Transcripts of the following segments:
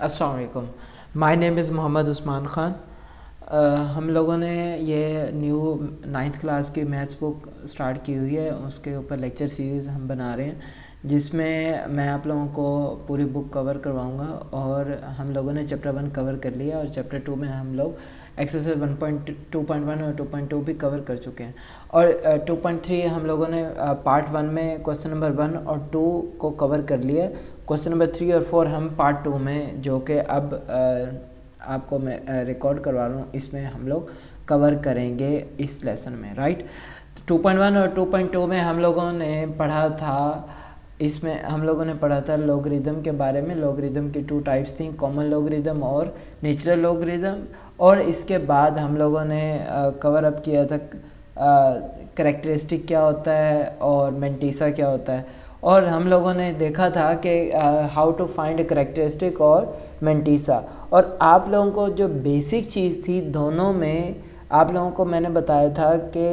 अस्सलाम वालेकुम। My name is Mohammad Usman Khan. हम लोगों ने ये न्यू 9th क्लास की मैथ्स बुक स्टार्ट की हुई है, उसके ऊपर लेक्चर सीरीज़ हम बना रहे हैं जिसमें मैं आप लोगों को पूरी बुक कवर करवाऊंगा। और हम लोगों ने चैप्टर 1 कवर कर लिया और चैप्टर 2 में हम लोग एक्सरसाइज 1.2.1 और 2.2 भी कवर कर चुके हैं। और 2.3 हम लोगों ने पार्ट 1 में क्वेश्चन नंबर 1 और 2 को कवर कर लिया। क्वेश्चन नंबर 3 और 4 हम पार्ट 2 में, जो कि अब आपको मैं रिकॉर्ड करवा रहा हूँ, इसमें हम लोग कवर करेंगे इस लेसन में, राइट। 2.1 और 2.2 में हम लोगों ने पढ़ा था, इसमें हम लोगों ने पढ़ा था लॉगरिदम के बारे में। लॉगरिदम की 2 टाइप्स थी, कॉमन लॉगरिदम और नेचुरल लॉगरिदम। और इसके बाद हम लोगों ने कवर अप किया था करैक्टरिस्टिक क्या होता है और मेंटिसा क्या होता है। और हम लोगों ने देखा था कि हाउ टू फाइंड करैक्टरिस्टिक और मेंटिसा। और आप लोगों को जो बेसिक चीज़ थी दोनों में, आप लोगों को मैंने बताया था कि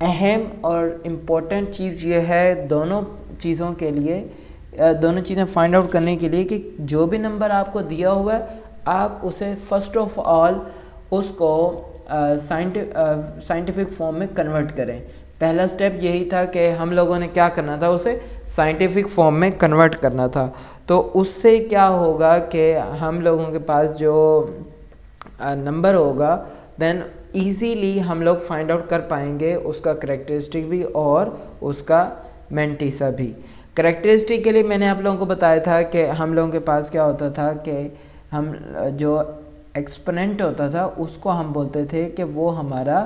अहम और इम्पोर्टेंट चीज़ ये है दोनों चीज़ों के लिए, दोनों चीज़ें फाइंड आउट करने के लिए, कि जो भी नंबर आपको दिया हुआ है आप उसे फर्स्ट ऑफ ऑल उसको साइंटिफिक फॉर्म में कन्वर्ट करें। पहला स्टेप यही था कि हम लोगों ने क्या करना था, उसे साइंटिफिक फॉर्म में कन्वर्ट करना था। तो उससे क्या होगा कि हम लोगों के पास जो नंबर होगा, देन इजीली हम लोग फाइंड आउट कर पाएंगे उसका करैक्टरिस्टिक भी और उसका मेंटिसा भी। करैक्टरिस्टिक के लिए मैंने आप लोगों को बताया था कि हम लोगों के पास क्या होता था कि हम जो एक्सपोनेंट होता था उसको हम बोलते थे कि वो हमारा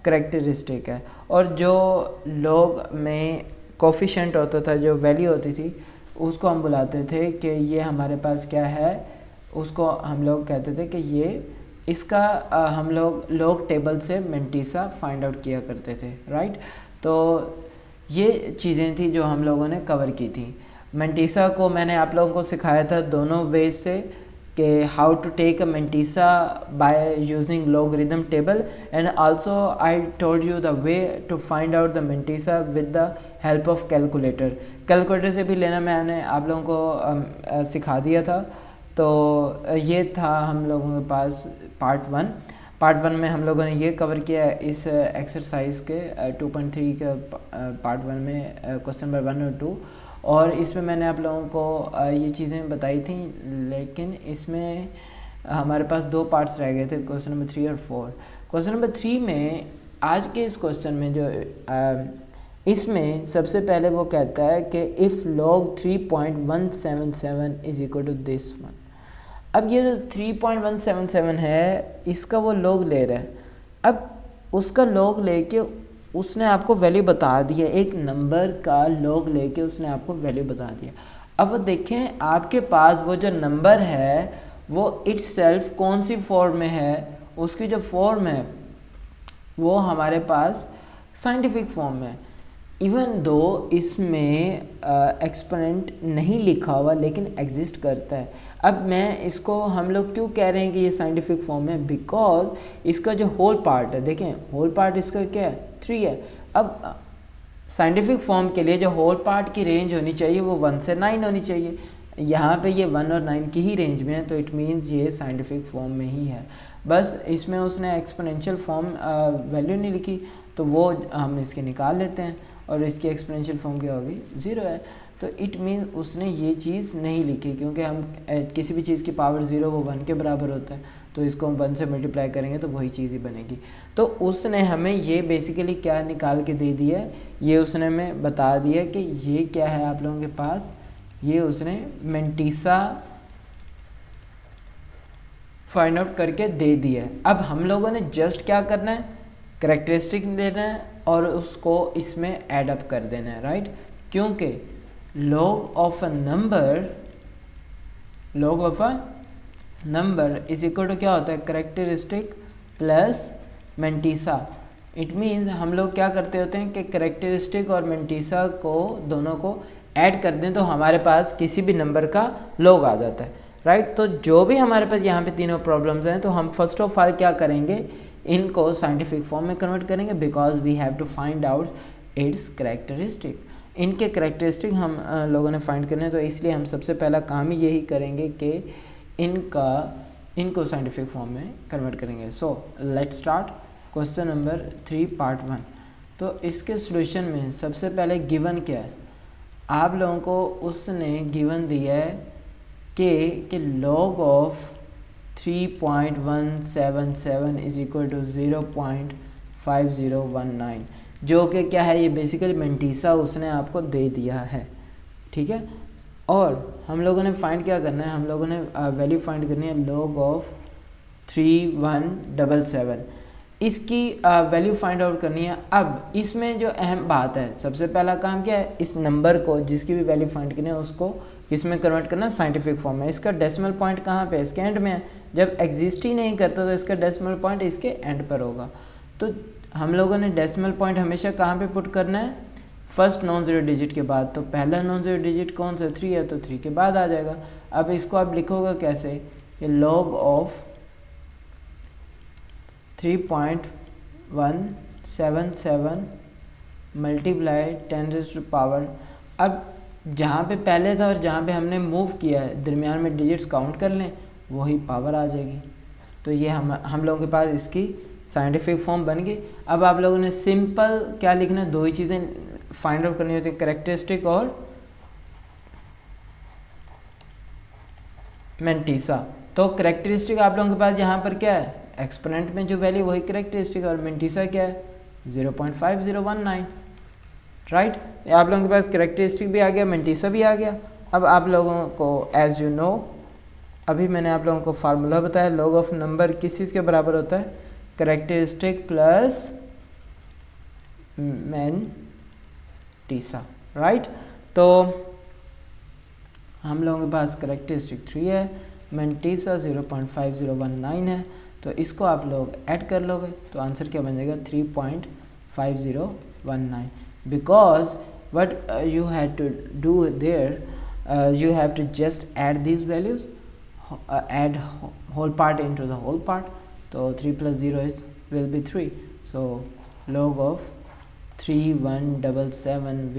करैक्टरिस्टिक है। और जो लॉग में कोफिशिएंट होता था, जो वैल्यू होती थी, उसको हम बुलाते थे कि ये हमारे पास क्या है, उसको हम लोग कहते थे कि ये इसका हम लोग लॉग टेबल से मेंटिसा फाइंड आउट किया करते थे, राइट। तो ये चीज़ें थी जो हम लोगों ने कवर की थी। मेंटिसा को मैंने आप लोगों को सिखाया था दोनों वे से, कि how to take a mantissa by using logarithm table, and also I told you the way to find out the mantissa with the help of calculator. Calculator से भी लेना मैंने आप लोगों को सिखा दिया था। तो ये था हम लोगों के पास पार्ट 1 में हम लोगों ने ये कवर किया इस एक्सरसाइज के 2.3 के पार्ट 1 में क्वेश्चन नंबर 1 और 2। और इसमें मैंने आप लोगों को ये चीज़ें बताई थी, लेकिन इसमें हमारे पास 2 पार्ट्स रह गए थे, क्वेश्चन नंबर 3 और 4। क्वेश्चन नंबर 3 में आज के इस क्वेश्चन में जो इसमें सबसे पहले वो कहता है कि if log 3.177 is equal to this one. अब ये जो 3.177 है, इसका वो लॉग ले रहा है। अब उसका लॉग लेके उसने आपको वैल्यू बता दी है, एक नंबर का लॉग लेके उसने आपको वैल्यू बता दिया। अब वो देखें आपके पास वो जो नंबर है वो इटसेल्फ कौन सी फॉर्म में है, उसकी जो फॉर्म है वो हमारे पास साइंटिफिक फॉर्म में है। इवन दो इसमें एक्सपोनेंट नहीं लिखा हुआ लेकिन एग्जिस्ट करता है। अब मैं इसको, हम लोग क्यों कह रहे हैं कि ये साइंटिफिक फॉर्म है, बिकॉज इसका जो होल पार्ट है, देखें होल पार्ट इसका क्या है, 3 है। अब साइंटिफिक फॉर्म के लिए जो होल पार्ट की रेंज होनी चाहिए वो 1 से 9 होनी चाहिए। यहाँ पे ये 1 और 9 की ही रेंज में है, तो इट मीन्स ये साइंटिफिक फॉर्म में ही है। बस इसमें उसने एक्सपोनेंशियल फॉर्म वैल्यू नहीं लिखी, तो वो हम इसके निकाल लेते हैं और इसकी एक्सपोनेंशियल फॉर्म क्या होगी, 0 है। तो इट मीन उसने ये चीज़ नहीं लिखी, क्योंकि हम किसी भी चीज़ की पावर 0 वो 1 के बराबर होता है, तो इसको हम 1 से मल्टीप्लाई करेंगे तो वही चीज़ ही बनेगी। तो उसने हमें ये बेसिकली क्या निकाल के दे दिया है, ये उसने हमें बता दिया कि ये क्या है आप लोगों के पास, ये उसने मेंटिसा फाइंड आउट करके दे दिया है। अब हम लोगों ने जस्ट क्या करना है, करैक्टरिस्टिक लेना है और उसको इसमें ऐड अप कर देना है, राइट। क्योंकि log of a number is equal to क्या होता है, characteristic plus mantissa. It means हम लोग क्या करते होते हैं कि करैक्टरिस्टिक और मेंटिसा को दोनों को ऐड कर दें तो हमारे पास किसी भी नंबर का log आ जाता है, राइट। तो जो भी हमारे पास यहाँ पे तीनों प्रॉब्लम्स हैं, तो हम फर्स्ट ऑफ ऑल क्या करेंगे, इनको साइंटिफिक फॉर्म में कन्वर्ट करेंगे, because we have to find out its characteristic. इनके करैक्टरिस्टिक हम लोगों ने फाइंड करने हैं, तो इसलिए हम सबसे पहला काम ही यही करेंगे कि इनको साइंटिफिक फॉर्म में कन्वर्ट करेंगे। So let's start question number 3 part 1। तो इसके सॉल्यूशन में सबसे पहले गिवन क्या है, आप लोगों को उसने गिवन दिया है कि log of 3.177 is equal to 0.5019, जो कि क्या है, ये बेसिकली मेंटीसा उसने आपको दे दिया है, ठीक है। और हम लोगों ने फाइंड क्या करना है, हम लोगों ने वैल्यू फाइंड करनी है log ऑफ 3177, इसकी वैल्यू फाइंड आउट करनी है। अब इसमें जो अहम बात है, सबसे पहला काम क्या है, इस नंबर को जिसकी भी वैल्यू फाइंड करनी है उसको किस में कन्वर्ट करना है, साइंटिफिक फॉर्म में। इसका डेसिमल पॉइंट कहाँ पे है, इसके एंड में है। जब एग्जिस्ट ही नहीं करता तो इसका डेसिमल पॉइंट इसके एंड पर होगा। तो हम लोगों ने डेसिमल पॉइंट हमेशा कहाँ पे पुट करना है, फर्स्ट नॉन ज़ीरो डिजिट के बाद। तो पहला नॉन ज़ीरो डिजिट कौन सा, 3 है, तो 3 के बाद आ जाएगा। अब इसको आप लिखोगे कैसे कि log ऑफ 3.177 मल्टीप्लाई 10⁻⁴। अब जहाँ पे पहले था और जहाँ पे हमने मूव किया है, दरमियान में डिजिट्स काउंट कर लें, वही पावर आ जाएगी। तो ये हम लोगों के पास इसकी साइंटिफिक फॉर्म बन गई। अब आप लोगों ने सिंपल क्या लिखना है, दो ही चीज़ें फाइंड आउट करनी होती है, कैरेक्टरिस्टिक और मेंटीसा। तो कैरेक्टरिस्टिक आप लोगों के पास यहाँ पर क्या है, एक्सपोनेंट में जो वैल्यू वही कैरेक्टरिस्टिक, और मेंटीसा क्या है 0.5019, राइट। आप लोगों के पास कैरेक्टरिस्टिक भी आ गया, मेंटीसा भी आ गया। अब आप लोगों को एज यू नो, अभी मैंने आप लोगों को फार्मूला बताया, log ऑफ नंबर किस चीज़ के बराबर होता है, कैरेक्टरिस्टिक प्लस मेंटीसा, राइट। तो हम लोगों के पास कैरेक्टरिस्टिक 3 है, मेंटीसा 0.5019 है। तो इसको आप लोग ऐड कर लोगे तो आंसर क्या बन जाएगा, 3.5019। Because what you have to do there, you have to just add these values, add whole part into the whole part. So 3 plus 0 will be 3. So log of 3177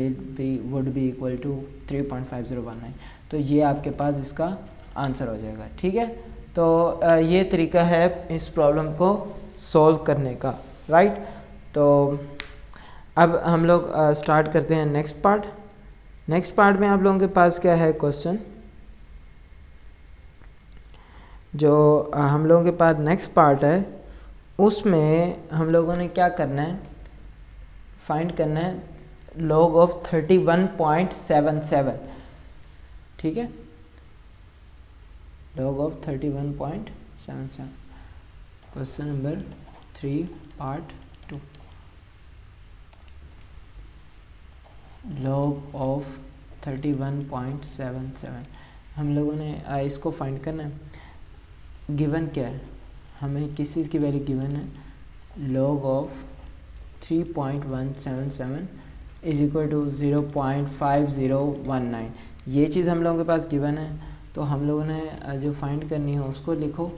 would be equal to 3.5019. तो ये आपके पास इसका answer हो जाएगा, ठीक है। तो ये तरीका है इस प्रॉब्लम को सॉल्व करने का, राइट। तो अब हम लोग स्टार्ट करते हैं नेक्स्ट पार्ट। नेक्स्ट पार्ट में आप लोगों के पास क्या है क्वेश्चन, जो हम लोगों के पास नेक्स्ट पार्ट है, उसमें हम लोगों ने क्या करना है, फाइंड करना है log ऑफ 31.77, ठीक है, log of 31.77। Question number 3 part 2, log of 31.77 हम लोगों ने इसको फाइंड करना है। गिवन क्या है, हमें किस चीज़ की वैल्यू गिवन है, log of 3.177 is equal to 0.5019, ये चीज़ हम लोगों के पास गिवन है। तो हम लोगों ने जो फाइंड करनी है उसको लिखो।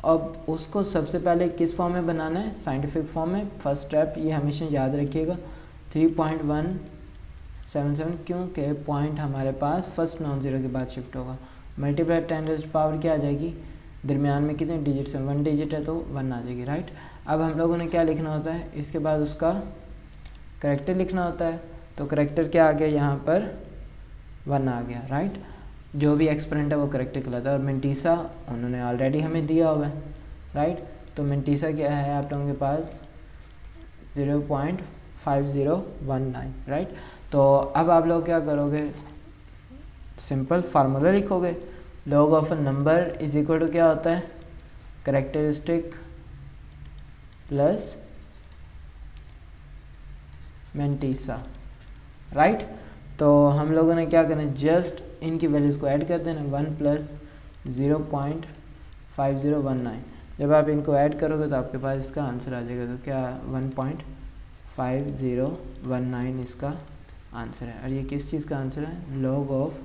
अब उसको सबसे पहले किस फॉर्म में बनाना है, साइंटिफिक फॉर्म में। फर्स्ट स्टेप ये हमेशा याद रखिएगा, 3.177, क्योंकि पॉइंट हमारे पास फर्स्ट नॉन ज़ीरो के बाद शिफ्ट होगा। मल्टीप्लाई 10⁻⁴ क्या आ जाएगी, दरमियान में कितने डिजिट्स हैं, 1 डिजिट है तो 1 आ जाएगी, राइट। अब हम लोगों ने क्या लिखना होता है, इसके बाद उसका करेक्टर लिखना होता है। तो करेक्टर क्या आ गया, यहाँ पर 1 आ गया, राइट। जो भी एक्सपोनेंट है वो करेक्टर कहलाता है। और मेंटीसा उन्होंने ऑलरेडी हमें दिया हुआ है, राइट। तो मेंटीसा क्या है आप लोगों के पास 0.5019, राइट। तो अब आप लोग क्या करोगे, सिंपल फार्मूला लिखोगे, log of a number is equal to क्या होता है, कैरेक्टरिस्टिक प्लस मेंटीसा, राइट। तो हम लोगों ने क्या करना है, जस्ट इनकी वैल्यूज़ को ऐड कर देना, 1 प्लस 0.5019। जब आप इनको ऐड करोगे तो आपके पास इसका आंसर आ जाएगा। तो क्या 1.5019 इसका आंसर है। और ये किस चीज़ का आंसर है, log ऑफ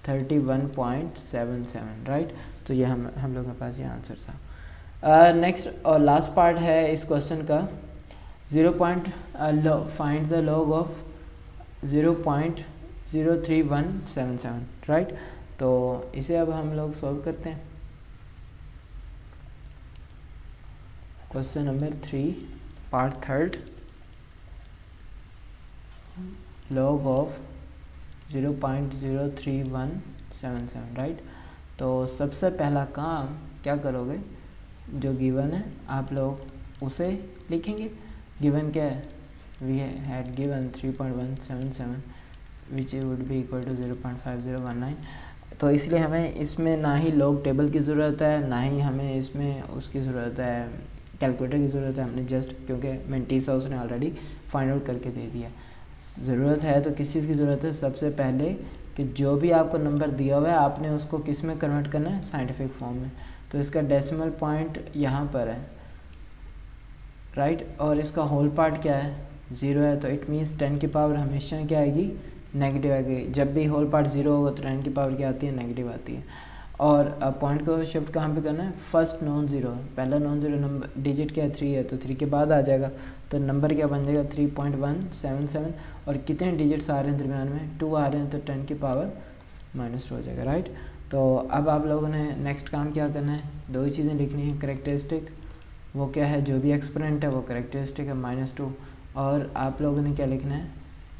31.77, राइट। तो ये हम लोगों के पास ये आंसर था। नेक्स्ट और लास्ट पार्ट है इस क्वेश्चन का, find the log of 0.03177, right. तो इसे अब हम लोग सॉल्व करते हैं। Question number 3 part 3 log of 0.03177 right. तो सबसे पहला काम क्या करोगे, जो गिवन है आप लोग उसे लिखेंगे। गिवन क्या है, we had given 3.177 which would be equal to 0.5019। तो इसलिए हमें इसमें ना ही लॉग टेबल की ज़रूरत है, ना ही हमें इसमें उसकी ज़रूरत है, कैलकुलेटर की ज़रूरत है। हमने जस्ट क्योंकि मेंटीसा उसने ऑलरेडी फाइंड आउट करके दे दिया। ज़रूरत है तो किस चीज़ की ज़रूरत है, सबसे पहले कि जो भी आपको नंबर दिया हुआ है आपने उसको किस में कन्वर्ट करना है, साइंटिफिक फॉर्म में। तो इसका डेसिमल पॉइंट यहाँ पर है राइट, और इसका होल पार्ट क्या है, 0 है। तो इट मीन्स 10 की पावर हमेशा क्या आएगी, नेगेटिव आएगी। जब भी होल पार्ट 0 होगा तो 10 की पावर क्या आती है, नेगेटिव आती है। और पॉइंट को शिफ्ट कहाँ पे करना है, फर्स्ट नॉन ज़ीरो, पहला नॉन ज़ीरो नंबर डिजिट क्या है, 3 है, तो 3 के बाद आ जाएगा। तो नंबर क्या बन जाएगा, 3.177। और कितने डिजिट्स आ रहे हैं दरम्यान में, 2 आ रहे हैं, तो 10 की पावर -2 हो जाएगा राइट। तो अब आप लोगों ने नेक्स्ट काम क्या करना है, 2 ही चीज़ें लिखनी है। करेक्टरिस्टिक वो क्या है, जो भी एक्सपोनेंट है वो करेक्टरिस्टिक है -2। और आप लोगों ने क्या लिखना है,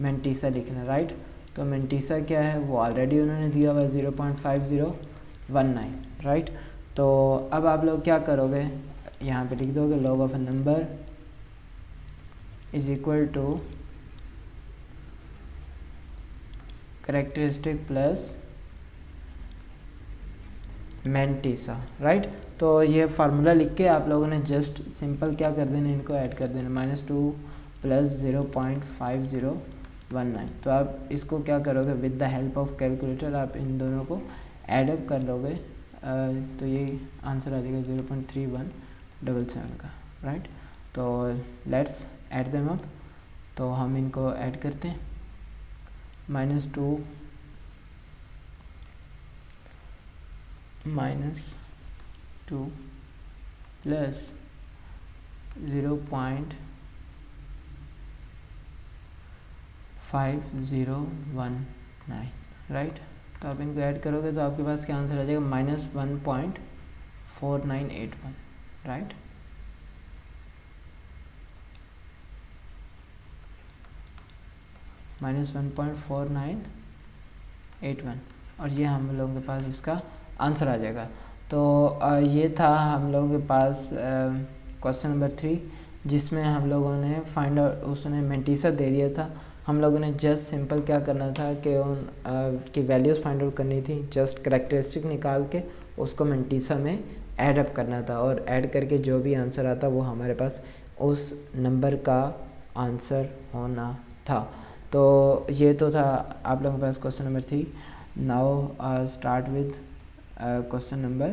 मेंटीसा लिखना है राइट। तो मेंटीसा क्या है, वो ऑलरेडी उन्होंने दिया हुआ है 0.5019 राइट। तो अब आप लोग क्या करोगे, यहाँ पे लिख दोगे log of a number is equal to characteristic plus mantissa right. तो ये फार्मूला लिख के आप लोगों ने जस्ट सिंपल क्या कर देना, इनको ऐड कर देना, -2 + 0.5019। तो आप इसको क्या करोगे, with the help of calculator आप इन दोनों को ऐड अप कर लोगे। तो ये आंसर आ जाएगा 0.3177 का राइट। तो लेट्स ऐड देम अप। तो हम इनको ऐड करते हैं, -2 प्लस 0.5019 राइट। तो आप इनको ऐड करोगे तो आपके पास क्या आंसर आ जाएगा, -1.4981 राइट। -1.4981 और ये हम लोगों के पास इसका आंसर आ जाएगा। तो ये था हम लोगों के पास क्वेश्चन नंबर 3, जिसमें हम लोगों ने फाइंड आउट, उसने मेंटीसा दे दिया था। हम लोगों ने जस्ट सिंपल क्या करना था कि उन की वैल्यूज़ फाइंड आउट करनी थी। जस्ट करेक्टरिस्टिक निकाल के उसको मेंटीसा में ऐड अप करना था, और ऐड करके जो भी आंसर आता वो हमारे पास उस नंबर का आंसर होना था। तो ये तो था आप लोगों के पास question number 3। Now start with question number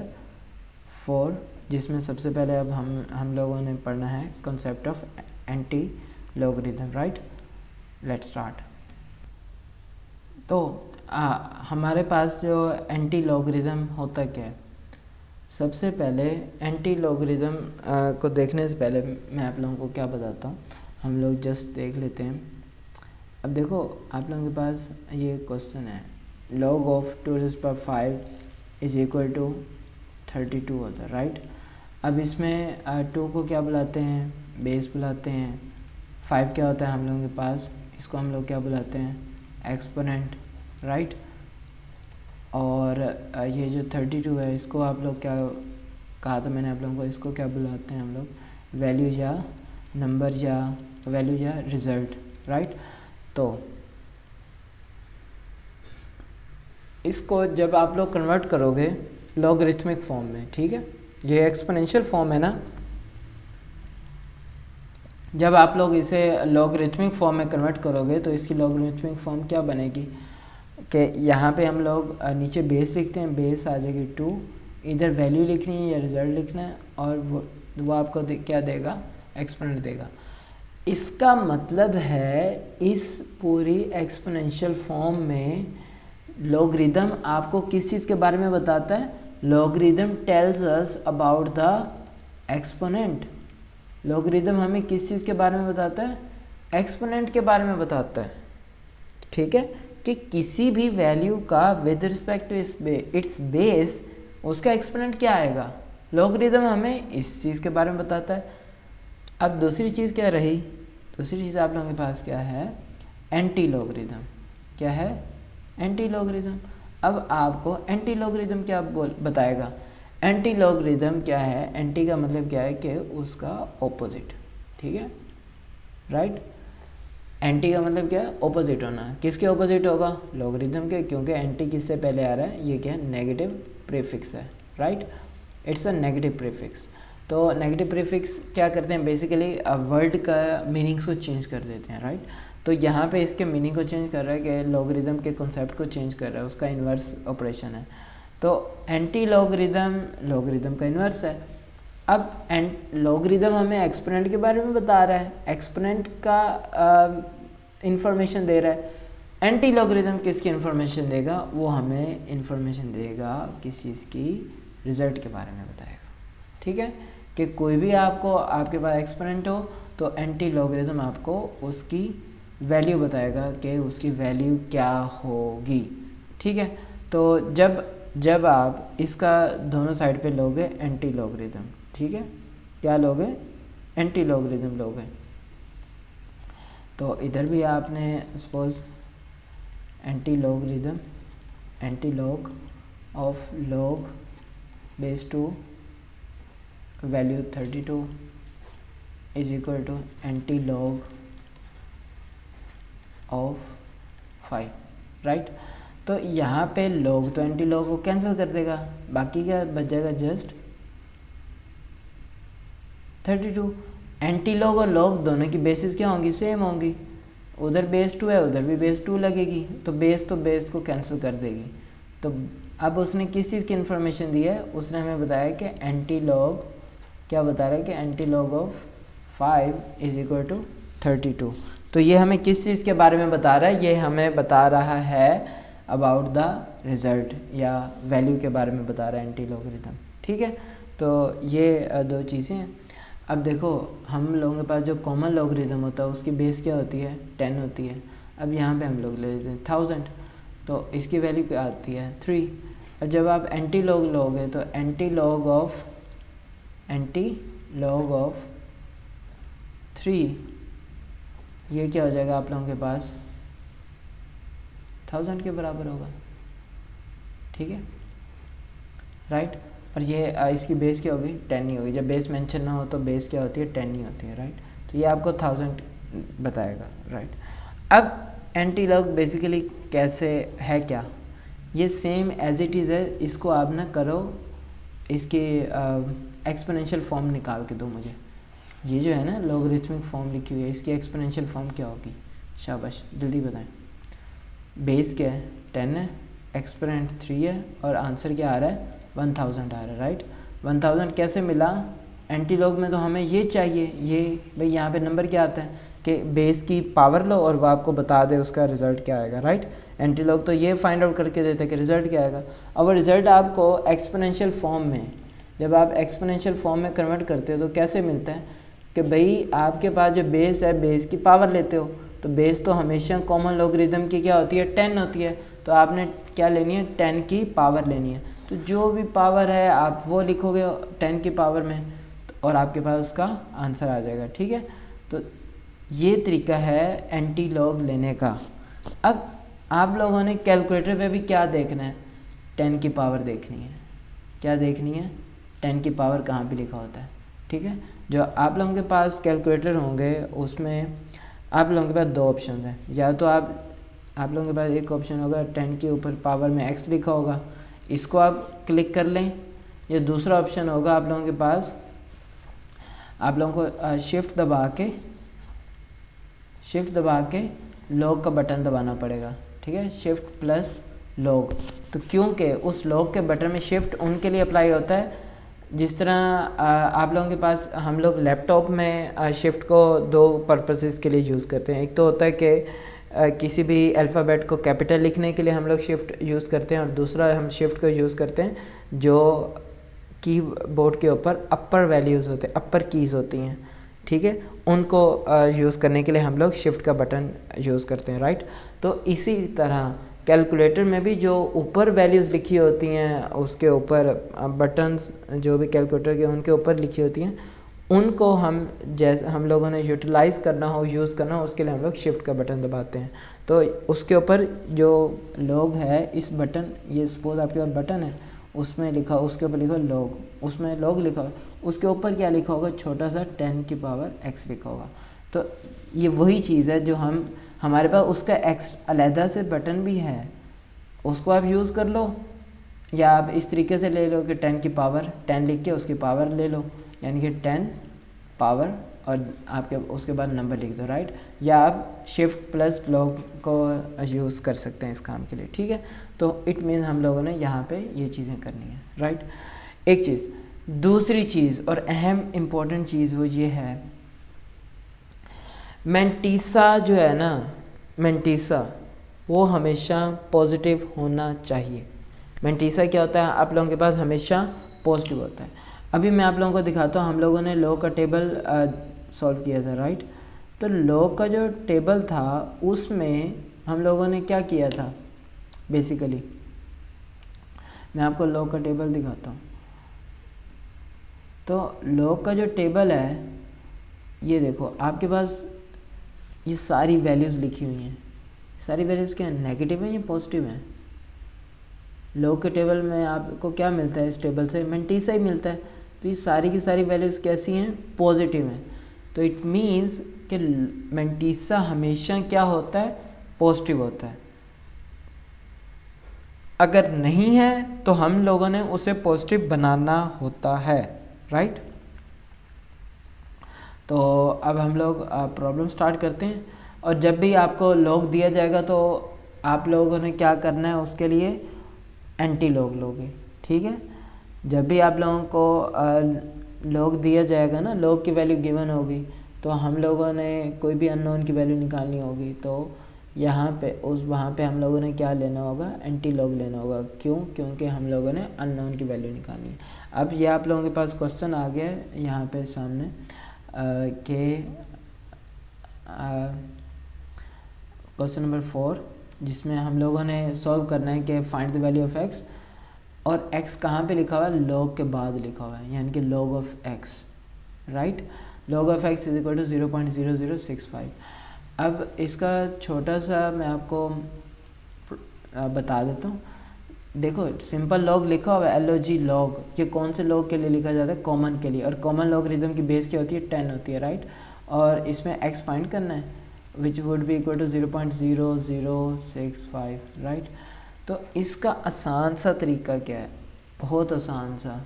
4, जिसमें सबसे पहले अब हम लोगों ने पढ़ना है concept of anti logarithm right. Let's start. तो हमारे पास जो एंटी लॉगरिथम होता क्या है, सबसे पहले एंटी लॉगरिथम को देखने से पहले मैं आप लोगों को क्या बताता हूँ, हम लोग जस्ट देख लेते हैं। अब देखो आप लोगों के पास ये क्वेश्चन है, log of 2⁵ is equal to 32 होता है राइट। अब इसमें 2 को क्या बुलाते हैं, बेस बुलाते हैं। 5 क्या होता है हम लोगों के पास, इसको हम लोग क्या बुलाते हैं, एक्सपोनेंट राइट। और ये जो 32 है इसको आप लोग क्या कहा था मैंने आप लोगों को, इसको क्या बुलाते हैं हम लोग, वैल्यू या नंबर या वैल्यू या रिज़ल्ट राइट। तो इसको जब आप लोग कन्वर्ट करोगे लॉगरिथमिक फॉर्म में, ठीक है, ये एक्सपोनेंशियल फॉर्म है ना, जब आप लोग इसे लॉगरिथमिक फॉर्म में कन्वर्ट करोगे तो इसकी लॉगरिथमिक फॉर्म क्या बनेगी कि यहाँ पे हम लोग नीचे बेस लिखते हैं, बेस आ जाएगी 2, इधर वैल्यू लिखनी है या रिज़ल्ट लिखना है, और वो आपको क्या देगा, एक्सपोनेंट देगा। इसका मतलब है इस पूरी एक्सपोनेंशियल फॉर्म में लॉगरिथम आपको किस चीज़ के बारे में बताता है, logarithm tells us about the exponent. Logarithm हमें किस चीज़ के बारे में बताता है, एक्सपोनेंट के बारे में बताता है, ठीक है, कि किसी भी वैल्यू का with respect to its base उसका एक्सपोनेंट क्या आएगा। लॉगरिथम हमें इस चीज़ के बारे में बताता है। अब दूसरी चीज़ क्या रही, दूसरी चीज़ आप लोगों के पास क्या है, एंटी लॉगरिदम। क्या है, एंटी लॉगरिदम। अब आपको एंटी लॉगरिदम क्या बताएगा, एंटी लॉगरिदम क्या है, एंटी का मतलब क्या है कि उसका ऑपोजिट, ठीक है, राइट। एंटी का मतलब क्या है, ऑपोजिट होना। किसके ऑपोजिट होगा, लॉगरिदम के, क्योंकि एंटी किससे पहले आ रहा है, ये क्या है, नेगेटिव प्रीफिक्स है, right, it's a negative prefix. तो नेगेटिव प्रीफिक्स क्या करते हैं, बेसिकली वर्ड का मीनिंग्स को चेंज कर देते हैं, राइट। तो यहाँ पे इसके मीनिंग को चेंज कर रहा है कि लॉगरिदम के कॉन्सेप्ट को चेंज कर रहा है, उसका इन्वर्स ऑपरेशन है। तो एंटी लॉगरिदम लॉगरिदम का इन्वर्स है। अब लॉगरिदम हमें एक्सपोनेंट के बारे में बता रहा है, एक्सपोनेंट का इंफॉर्मेशन दे रहा है। एंटी लॉगरिदम किसकी इंफॉर्मेशन देगा, वो हमें इंफॉर्मेशन देगा किस चीज़ की, रिजल्ट के बारे में बताएगा, ठीक है। कि कोई भी आपको, आपके पास एक्सपोनेंट हो तो एंटी लॉगरिदम आपको उसकी वैल्यू बताएगा कि उसकी वैल्यू क्या होगी, ठीक है। तो जब आप इसका दोनों साइड पे लोगे एंटी लॉगरिदम, ठीक है, क्या लोगे, एंटी लॉगरिदम लोगे। तो इधर भी आपने suppose anti logarithm, anti log of log base 2 value 32 is equal to anti log of 5, right. तो यहाँ पे लॉग तो एंटी लॉग को कैंसिल कर देगा, बाकी क्या बच जाएगा, जस्ट 32। एंटी लॉग और लॉग दोनों की बेसिस क्या होंगी, सेम होंगी। उधर बेस 2 है, उधर भी बेस 2 लगेगी, तो बेस को कैंसिल कर देगी। तो अब उसने किस चीज़ की इन्फॉर्मेशन दी है, उसने हमें बताया कि एंटी लॉग, क्या बता रहा है कि anti log of 5 is equal to 32। तो ये हमें किस चीज़ के बारे में बता रहा है, ये हमें बता रहा है अबाउट द रिज़ल्ट या वैल्यू के बारे में बता रहा है एंटी लॉगरिदम, ठीक है। तो ये दो चीज़ें हैं। अब देखो हम लोगों के पास जो कॉमन लॉगरिदम होता है उसकी बेस क्या होती है, 10 होती है। अब यहाँ पे हम लोग ले लेते हैं 1000, तो इसकी वैल्यू क्या आती है, 3। अब जब आप एंटी लॉग लोगे तो एंटी लॉग ऑफ 3 ये क्या हो जाएगा आप लोगों के पास, 1000 के बराबर होगा, ठीक है, राइट। और ये इसकी बेस क्या होगी, 10 ही होगी। जब बेस मेंशन ना हो तो बेस क्या होती है, 10 ही होती है, राइट। तो ये आपको 1000 बताएगा, राइट। अब एंटी लॉग बेसिकली कैसे है, क्या, ये सेम एज इट इज़ है। इसको आप ना करो, इसकी एक्सपोनेंशियल फॉर्म निकाल के दो मुझे। ये जो है ना लॉगरिथमिक फॉर्म लिखी हुई है, इसकी एक्सपोनेंशियल फॉर्म क्या होगी, शाबाश जल्दी बताएं। बेस क्या है, 10 है, एक्सपोनेंट 3 है, और आंसर क्या आ रहा है, 1000 आ रहा है, राइट। 1000 कैसे मिला, एंटी लॉग में तो हमें ये चाहिए, ये भाई यहाँ पे नंबर क्या आता है कि बेस की पावर लो और वो आपको बता दे उसका रिज़ल्ट क्या आएगा, राइट। एंटी लॉग तो ये फाइंड आउट करके देता है कि रिज़ल्ट क्या आएगा। अब रिज़ल्ट आपको एक्सपोनेंशियल फॉर्म में, जब आप एक्सपोनेंशियल फॉर्म में कन्वर्ट करते हो तो कैसे मिलता है कि भाई आपके पास जो बेस है, बेस की पावर लेते हो, तो बेस तो हमेशा कॉमन लॉगरिदम की क्या होती है, 10 होती है। तो आपने क्या लेनी है, 10 की पावर लेनी है। तो जो भी पावर है आप वो लिखोगे 10 की पावर में, और आपके पास उसका आंसर आ जाएगा, ठीक है। तो ये तरीका है एंटी लॉग लेने का। अब आप लोगों ने कैलकुलेटर पे भी क्या देखना है, 10 की पावर देखनी है। क्या देखनी है, 10 की पावर कहाँ पे लिखा होता है, ठीक है। जो आप लोगों के पास कैलकुलेटर होंगे उसमें आप लोगों के पास दो ऑप्शन हैं। या तो आप लोगों के पास एक ऑप्शन होगा 10 के ऊपर पावर में x लिखा होगा, इसको आप क्लिक कर लें। या दूसरा ऑप्शन होगा आप लोगों के पास, आप लोगों को शिफ्ट दबा के लॉग का बटन दबाना पड़ेगा, ठीक है, शिफ्ट प्लस लॉग। तो क्योंकि उस लॉग के बटन में शिफ्ट उनके लिए अप्लाई होता है जिस तरह आप लोगों के पास, हम लोग लैपटॉप में शिफ्ट को दो पर्पसेस के लिए यूज़ करते हैं। एक तो होता है कि किसी भी अल्फ़ाबेट को कैपिटल लिखने के लिए हम लोग शिफ्ट यूज़ करते हैं, और दूसरा हम शिफ्ट को यूज़ करते हैं जो कीबोर्ड के ऊपर अपर वैल्यूज़ होते हैं, अपर कीज़ होती हैं, ठीक है, उनको यूज़ करने के लिए हम लोग शिफ्ट का बटन यूज़ करते हैं, राइट। तो इसी तरह कैलकुलेटर में भी जो ऊपर वैल्यूज़ लिखी होती हैं उसके ऊपर बटन्स, जो भी कैलकुलेटर के उनके ऊपर लिखी होती हैं, उनको हम जैसे हम लोगों ने यूटिलाइज़ करना हो, यूज़ करना हो, उसके लिए हम लोग शिफ्ट का बटन दबाते हैं। तो उसके ऊपर जो लॉग है, इस बटन, ये सपोज आपके पास बटन है, उसमें लिखा, उसके ऊपर लिखा लॉग, उसमें लॉग लिखा, उसके ऊपर क्या लिखा होगा, छोटा सा 10 की पावर x लिखा होगा। तो ये वही चीज़ है जो हमारे पास उसका x अलहदा से बटन भी है, उसको आप यूज़ कर लो, या आप इस तरीके से ले लो कि 10 की पावर 10 लिख के उसकी पावर ले लो, यानी कि 10 पावर और आपके उसके बाद नंबर लिख दो, राइट। या आप शिफ्ट प्लस लॉग को यूज़ कर सकते हैं इस काम के लिए, ठीक है। तो इट मीन हम लोगों ने यहाँ पे ये चीज़ें करनी है, राइट। एक चीज़, दूसरी चीज़ और अहम इम्पोर्टेंट चीज़ वो ये है, मेंटीसा जो है ना, मेंटीसा वो हमेशा पॉजिटिव होना चाहिए। मेंटीसा क्या होता है, आप लोगों के पास हमेशा पॉजिटिव होता है। अभी मैं आप लोगों को दिखाता हूँ, हम लोगों ने लॉग का टेबल सॉल्व किया था, राइट। तो लॉग का जो टेबल था उसमें हम लोगों ने क्या किया था, बेसिकली मैं आपको लॉग का टेबल दिखाता हूँ। तो लॉग का जो टेबल है, ये देखो आपके पास ये सारी वैल्यूज़ लिखी हुई हैं। सारी वैल्यूज़ क्या है, नेगेटिव है या पॉजिटिव है। लॉग के टेबल में आपको क्या मिलता है, इस टेबल से मेंटीसा ही मिलता है। तो ये सारी की सारी वैल्यूज़ कैसी हैं, पॉजिटिव हैं। तो इट मीन्स कि मेंटीसा हमेशा क्या होता है, पॉजिटिव होता है। अगर नहीं है तो हम लोगों ने उसे पॉजिटिव बनाना होता है, राइट। तो अब हम लोग प्रॉब्लम स्टार्ट करते हैं। और जब भी आपको लॉग दिया जाएगा तो आप लोगों ने क्या करना है, उसके लिए एंटी लॉग लोगे, ठीक है। जब भी आप लोगों को लॉग दिया जाएगा ना, लॉग की वैल्यू गिवन होगी, तो हम लोगों ने कोई भी अननोन की वैल्यू निकालनी होगी, तो यहाँ पे वहाँ पे हम लोगों ने क्या लेना होगा, एंटी लॉग लेना होगा। क्यों, क्योंकि हम लोगों ने अननोन की वैल्यू निकालनी है। अब ये आप लोगों के पास क्वेश्चन आ गया है यहाँ पे सामने के क्वेश्चन नंबर 4, जिसमें हम लोगों ने सॉल्व करना है कि find the value of x, और x कहाँ पे लिखा हुआ है, लॉग के बाद लिखा हुआ है, यानी कि log of x, right. log of x is equal to 0.0065। अब इसका छोटा सा मैं आपको बता देता हूँ। देखो सिंपल लॉग लिखा हुआ है, LOG लॉग, ये कौन से लॉग के लिए लिखा जाता है, कॉमन के लिए। और कॉमन लॉगरिथम की बेस क्या होती है, 10 होती है, राइट। और इसमें x फाइंड करना है, which would be equal to 0.0065, right. तो इसका आसान सा तरीका क्या है, बहुत आसान सा।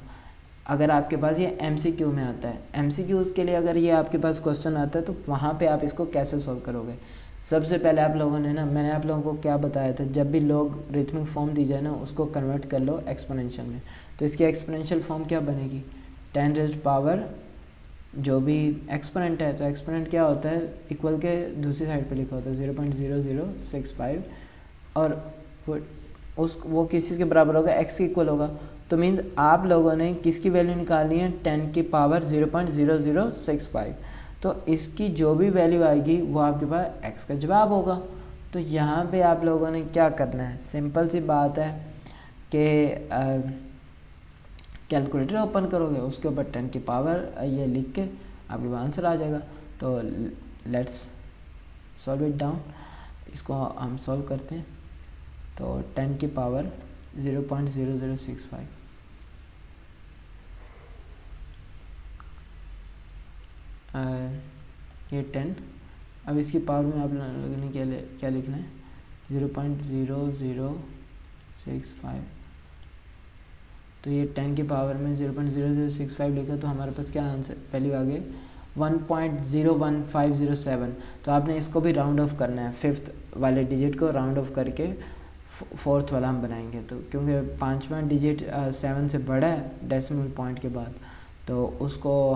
अगर आपके पास ये MCQ में आता है, MCQs के लिए अगर ये आपके पास क्वेश्चन आता है तो वहाँ पे आप इसको कैसे सॉल्व करोगे। सबसे पहले आप लोगों ने ना, मैंने आप लोगों को क्या बताया था, जब भी लॉगरिथमिक फॉर्म दी जाए ना, उसको कन्वर्ट कर लो एक्सपोनेंशियल में। तो इसकी एक्सपोनेंशियल फॉर्म क्या बनेगी, 10 रेज़्ड पावर जो भी एक्सपोनेंट है, तो एक्सपोनेंट क्या होता है, इक्वल के दूसरी साइड पे लिखा होता है 0.0065, और वो किस चीज़ के बराबर होगा, x के इक्वल होगा। तो मीन्स आप लोगों ने किसकी वैल्यू निकालनी है, 10 की पावर 0.0065। तो इसकी जो भी वैल्यू आएगी वो आपके पास x का जवाब होगा। तो यहाँ पे आप लोगों ने क्या करना है, सिंपल सी बात है कि कैलकुलेटर ओपन करोगे, उसके ऊपर 10 की पावर ये लिख के आपके पास आंसर आ जाएगा। तो लेट्स सॉल्व इट डाउन, इसको हम सॉल्व करते हैं। तो 10 की पावर 0.0065, ये 10। अब इसकी पावर में आप लोगों ने क्या लिखना है, 0.0065। तो ये 10 की पावर में 0.0065 लिखा, तो हमारे पास क्या आंसर वैल्यू आ गई, 1.01507। तो आपने इसको भी राउंड ऑफ करना है, 5th वाले डिजिट को राउंड ऑफ करके 4th वाला हम बनाएंगे। तो क्योंकि 5वां डिजिट 7 से बड़ा है डेसिमल पॉइंट के बाद, तो उसको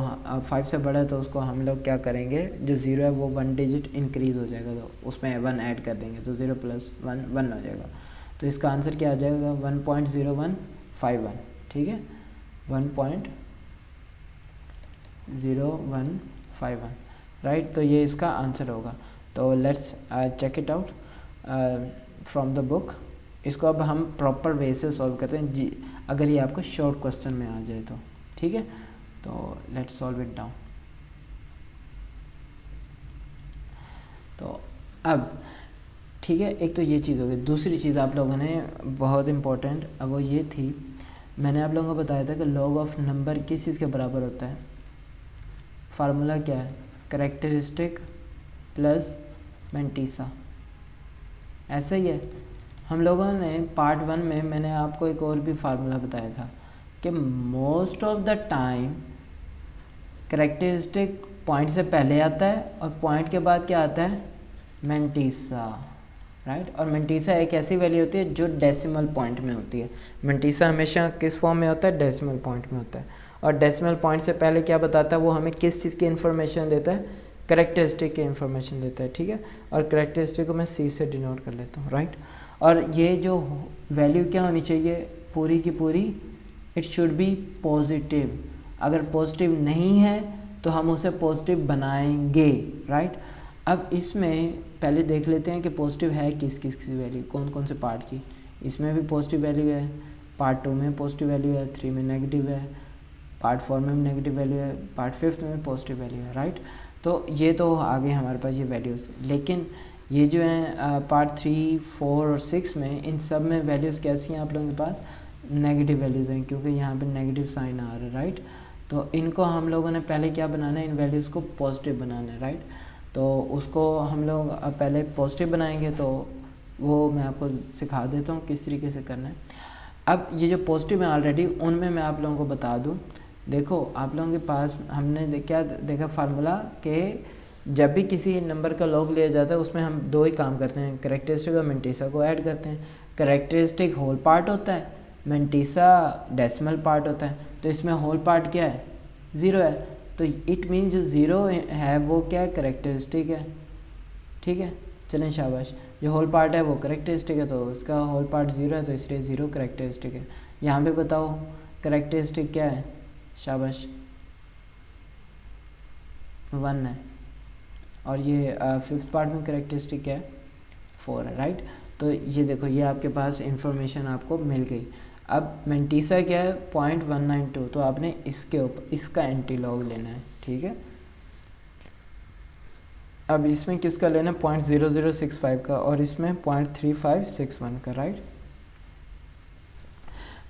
5 से बड़ा है, तो उसको हम लोग क्या करेंगे, जो 0 है वो 1 डिजिट इंक्रीज़ हो जाएगा, तो उसमें 1 ऐड कर देंगे, तो 0 + 1 1 हो जाएगा। तो इसका आंसर क्या आ जाएगा, 1.0151, ठीक है, 1.0151, राइट। तो ये इसका आंसर होगा। तो let's check it out from the book. इसको अब हम प्रॉपर वे से सॉल्व करते हैं अगर ये आपको शॉर्ट क्वेश्चन में आ जाए तो, ठीक है। तो लेट्स सॉल्व इट डाउन। तो अब ठीक है, एक तो ये चीज़ हो गई। दूसरी चीज़ आप लोगों ने बहुत इम्पोर्टेंट वो ये थी, मैंने आप लोगों को बताया था कि लॉग ऑफ नंबर किस चीज़ के बराबर होता है। फार्मूला क्या है? कैरेक्टरिस्टिक प्लस मैंटीसा, ऐसा ही है। हम लोगों ने पार्ट 1 में मैंने आपको एक और भी फार्मूला बताया था कि most of the time characteristic point से पहले आता है और पॉइंट के बाद क्या आता है? Mantissa, right. और मैंटीसा एक ऐसी वैल्यू होती है जो डेसिमल पॉइंट में होती है। मैंटीसा हमेशा किस फॉर्म में होता है? डेसिमल पॉइंट में होता है। और डेसिमल पॉइंट से पहले क्या बताता है? वो हमें किस चीज़ की इन्फॉर्मेशन देता है? कैरेक्टरिस्टिक की इन्फॉर्मेशन देता है, ठीक है। और कैरेक्टरिस्टिक को मैं सी से डिनोट कर लेता हूँ, राइट। और ये जो वैल्यू क्या होनी चाहिए पूरी की पूरी? It should be positive. अगर पॉजिटिव नहीं है तो हम उसे पॉजिटिव बनाएंगे, राइट। अब इसमें पहले देख लेते हैं कि पॉजिटिव है किस किस की वैल्यू, कौन कौन से पार्ट की। इसमें भी पॉजिटिव वैल्यू है, पार्ट 2 में पॉजिटिव वैल्यू है, 3 में नेगेटिव है, पार्ट 4 में भी नेगेटिव वैल्यू है, पार्ट 5 में भी पॉजिटिव वैल्यू है, राइट। तो ये तो आ गए हमारे पास ये वैल्यूज़। लेकिन ये जो है पार्ट 3, 4 और 6 में, इन सब में वैल्यूज़ कैसी हैं आप लोगों के पास? नेगेटिव वैल्यूज़ हैं, क्योंकि यहाँ पे नेगेटिव साइन आ रहा है, राइट। तो इनको हम लोगों ने पहले क्या बनाना है? इन वैल्यूज़ को पॉजिटिव बनाना है, राइट। तो उसको हम लोग पहले पॉजिटिव बनाएंगे, तो वो मैं आपको सिखा देता हूँ किस तरीके से करना है। अब ये जो पॉजिटिव है ऑलरेडी, उनमें मैं आप लोगों को बता दूँ। देखो आप लोगों के पास हमने क्या देखा फार्मूला कि जब भी किसी नंबर का लॉग लिया जाता है उसमें हम दो ही काम करते हैं, कैरेक्टरिस्टिक और मैंटीसा को ऐड करते हैं। कैरेक्टरिस्टिक होल पार्ट होता है, मैंटीसा डेसिमल पार्ट होता है। तो इसमें होल पार्ट क्या है? 0 है। तो इट मीन जो 0 है वो क्या है? कैरेक्टरिस्टिक है, ठीक है। चलें शाबाश, जो होल पार्ट है वो कैरेक्टरिस्टिक है, तो उसका होल पार्ट 0 है, तो इसलिए 0 कैरेक्टरिस्टिक है। यहाँ पे बताओ कैरेक्टरिस्टिक क्या है? शाबाश, 1 है। और ये 5th पार्ट में कैरेक्टरिस्टिक क्या है? 4 है, राइट। तो ये देखो, ये आपके पास इंफॉर्मेशन आपको मिल गई। अब मैंटीसा क्या है? 0.192, तो आपने इसके ऊपर इसका एंटी लॉग लेना है, ठीक है। अब इसमें किसका लेना है? 0.0065 का, और इसमें 0.3561 का, राइट।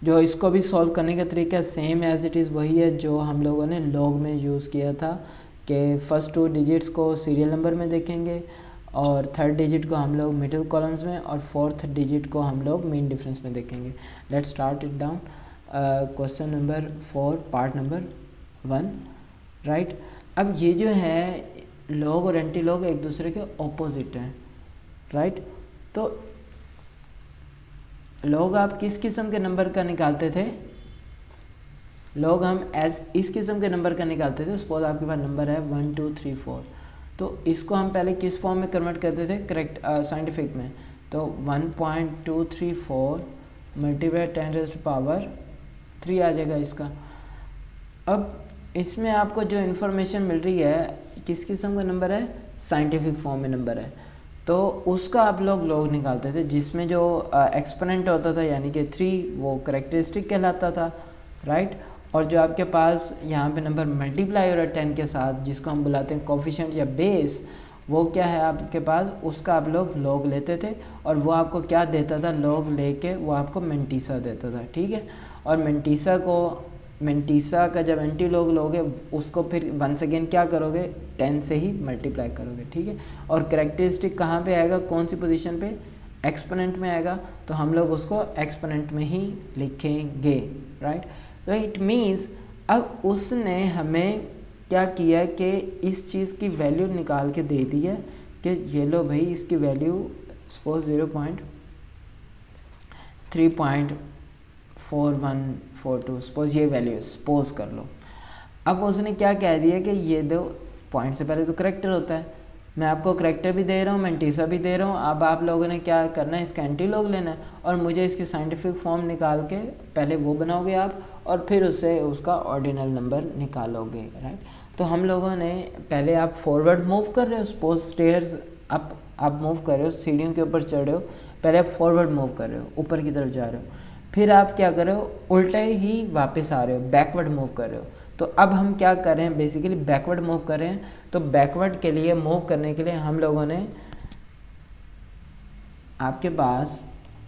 जो इसको भी सॉल्व करने का तरीका सेम एज इट इज़ वही है जो हम लोगों ने लॉग में यूज़ किया था, कि फर्स्ट 2 डिजिट्स को सीरियल नंबर में देखेंगे, और 3rd डिजिट को हम लोग मिडिल कॉलम्स में, और 4th डिजिट को हम लोग मीन डिफरेंस में देखेंगे। Let's start it down. Question number 4 part number 1, right. अब ये जो है लॉग और एंटी लॉग एक दूसरे के ऑपोजिट हैं, राइट। तो लॉग आप किस किस्म के नंबर का निकालते थे? लॉग हम इस किस्म के नंबर का निकालते थे। सपोज आपके पास नंबर है 1 2 3 4, तो इसको हम पहले किस फॉर्म में कन्वर्ट करते थे? करेक्ट साइंटिफिक में। तो 1.234 मल्टीप्लाई 10⁻³ आ जाएगा इसका। अब इसमें आपको जो इन्फॉर्मेशन मिल रही है किस किस्म का नंबर है? साइंटिफिक फॉर्म में नंबर है, तो उसका आप लोग लॉग निकालते थे, जिसमें जो एक्सपोनेंट होता था यानी कि 3 वो कैरेक्टरिस्टिक कहलाता था, राइट। और जो आपके पास यहाँ पे नंबर मल्टीप्लाई हो रहा है 10 के साथ, जिसको हम बुलाते हैं कोफिशिएंट या बेस, वो क्या है आपके पास? उसका आप लोग लॉग लेते थे, और वो आपको क्या देता था? लॉग लेके वो आपको मैंटीसा देता था, ठीक है। और मैंटीसा का जब एंटी लॉग लोगे उसको फिर वंस अगेन क्या करोगे? 10 से ही मल्टीप्लाई करोगे, ठीक है। और कैरेक्टरिस्टिक कहाँ पे आएगा? कौन सी पोजीशन पे? एक्सपोनेंट में आएगा, तो हम लोग उसको एक्सपोनेंट में ही लिखेंगे, राइट। तो इट मीन्स अब उसने हमें क्या किया कि इस चीज़ की वैल्यू निकाल के दे दी है कि ये लो भाई, इसकी वैल्यू सपोज 3.4142 सपोज ये वैल्यू सपोज कर लो। अब उसने क्या कह दिया कि ये दो पॉइंट से पहले तो करेक्टर होता है, मैं आपको करेक्टर भी दे रहा हूँ, मैंटीसा भी दे रहा हूँ। अब आप लोगों ने क्या करना है? इसका एंटी लॉग लेना है, और मुझे इसकी साइंटिफिक फॉर्म निकाल के पहले वो बनाओगे आप, और फिर उससे उसका ऑर्डिनल नंबर निकालोगे, राइट। तो हम लोगों ने पहले, आप फॉरवर्ड मूव कर रहे हो, सपोज स्टेयर्स आप मूव कर रहे हो, सीढ़ियों के ऊपर चढ़ रहे हो, पहले आप फॉरवर्ड मूव कर रहे हो, ऊपर की तरफ जा रहे हो, फिर आप क्या कर रहे हो? उल्टे ही वापस आ रहे हो, बैकवर्ड मूव कर रहे हो। तो अब हम क्या कर रहे हैं, बेसिकली बैकवर्ड मूव कर रहे हैं। तो बैकवर्ड के लिए मूव करने के लिए हम लोगों ने, आपके पास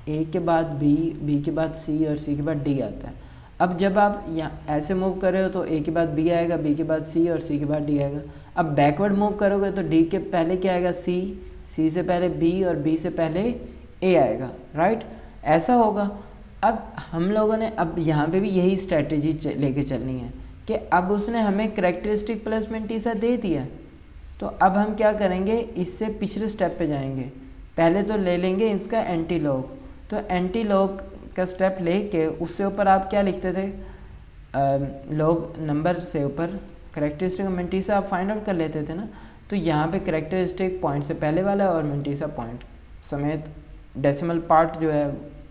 ए के बाद बी, बी के बाद सी और सी के बाद डी आता है। अब जब आप यहाँ ऐसे मूव कर रहे हो तो ए के बाद बी आएगा, बी के बाद सी और सी के बाद डी आएगा। अब बैकवर्ड मूव करोगे तो डी के पहले क्या आएगा, सी, सी से पहले बी और बी से पहले ए आएगा, राइट, ऐसा होगा। अब हम लोगों ने अब यहाँ पे भी यही स्ट्रैटेजी लेके चलनी है कि अब उसने हमें करैक्टरिस्टिक प्लस मेंटीसा दे दिया, तो अब हम क्या करेंगे, इससे पिछले स्टेप पे जाएंगे। पहले तो ले लेंगे इसका एंटी लॉग, तो एंटी लॉग का स्टेप लेके उससे ऊपर आप क्या लिखते थे, लॉग नंबर से ऊपर करैक्टरिस्टिक और मेंटीसा आप फाइंड आउट कर लेते थे ना। तो यहाँ पे करैक्टरिस्टिक पॉइंट से पहले वाला और मेंटीसा पॉइंट समेत डेसिमल पार्ट जो है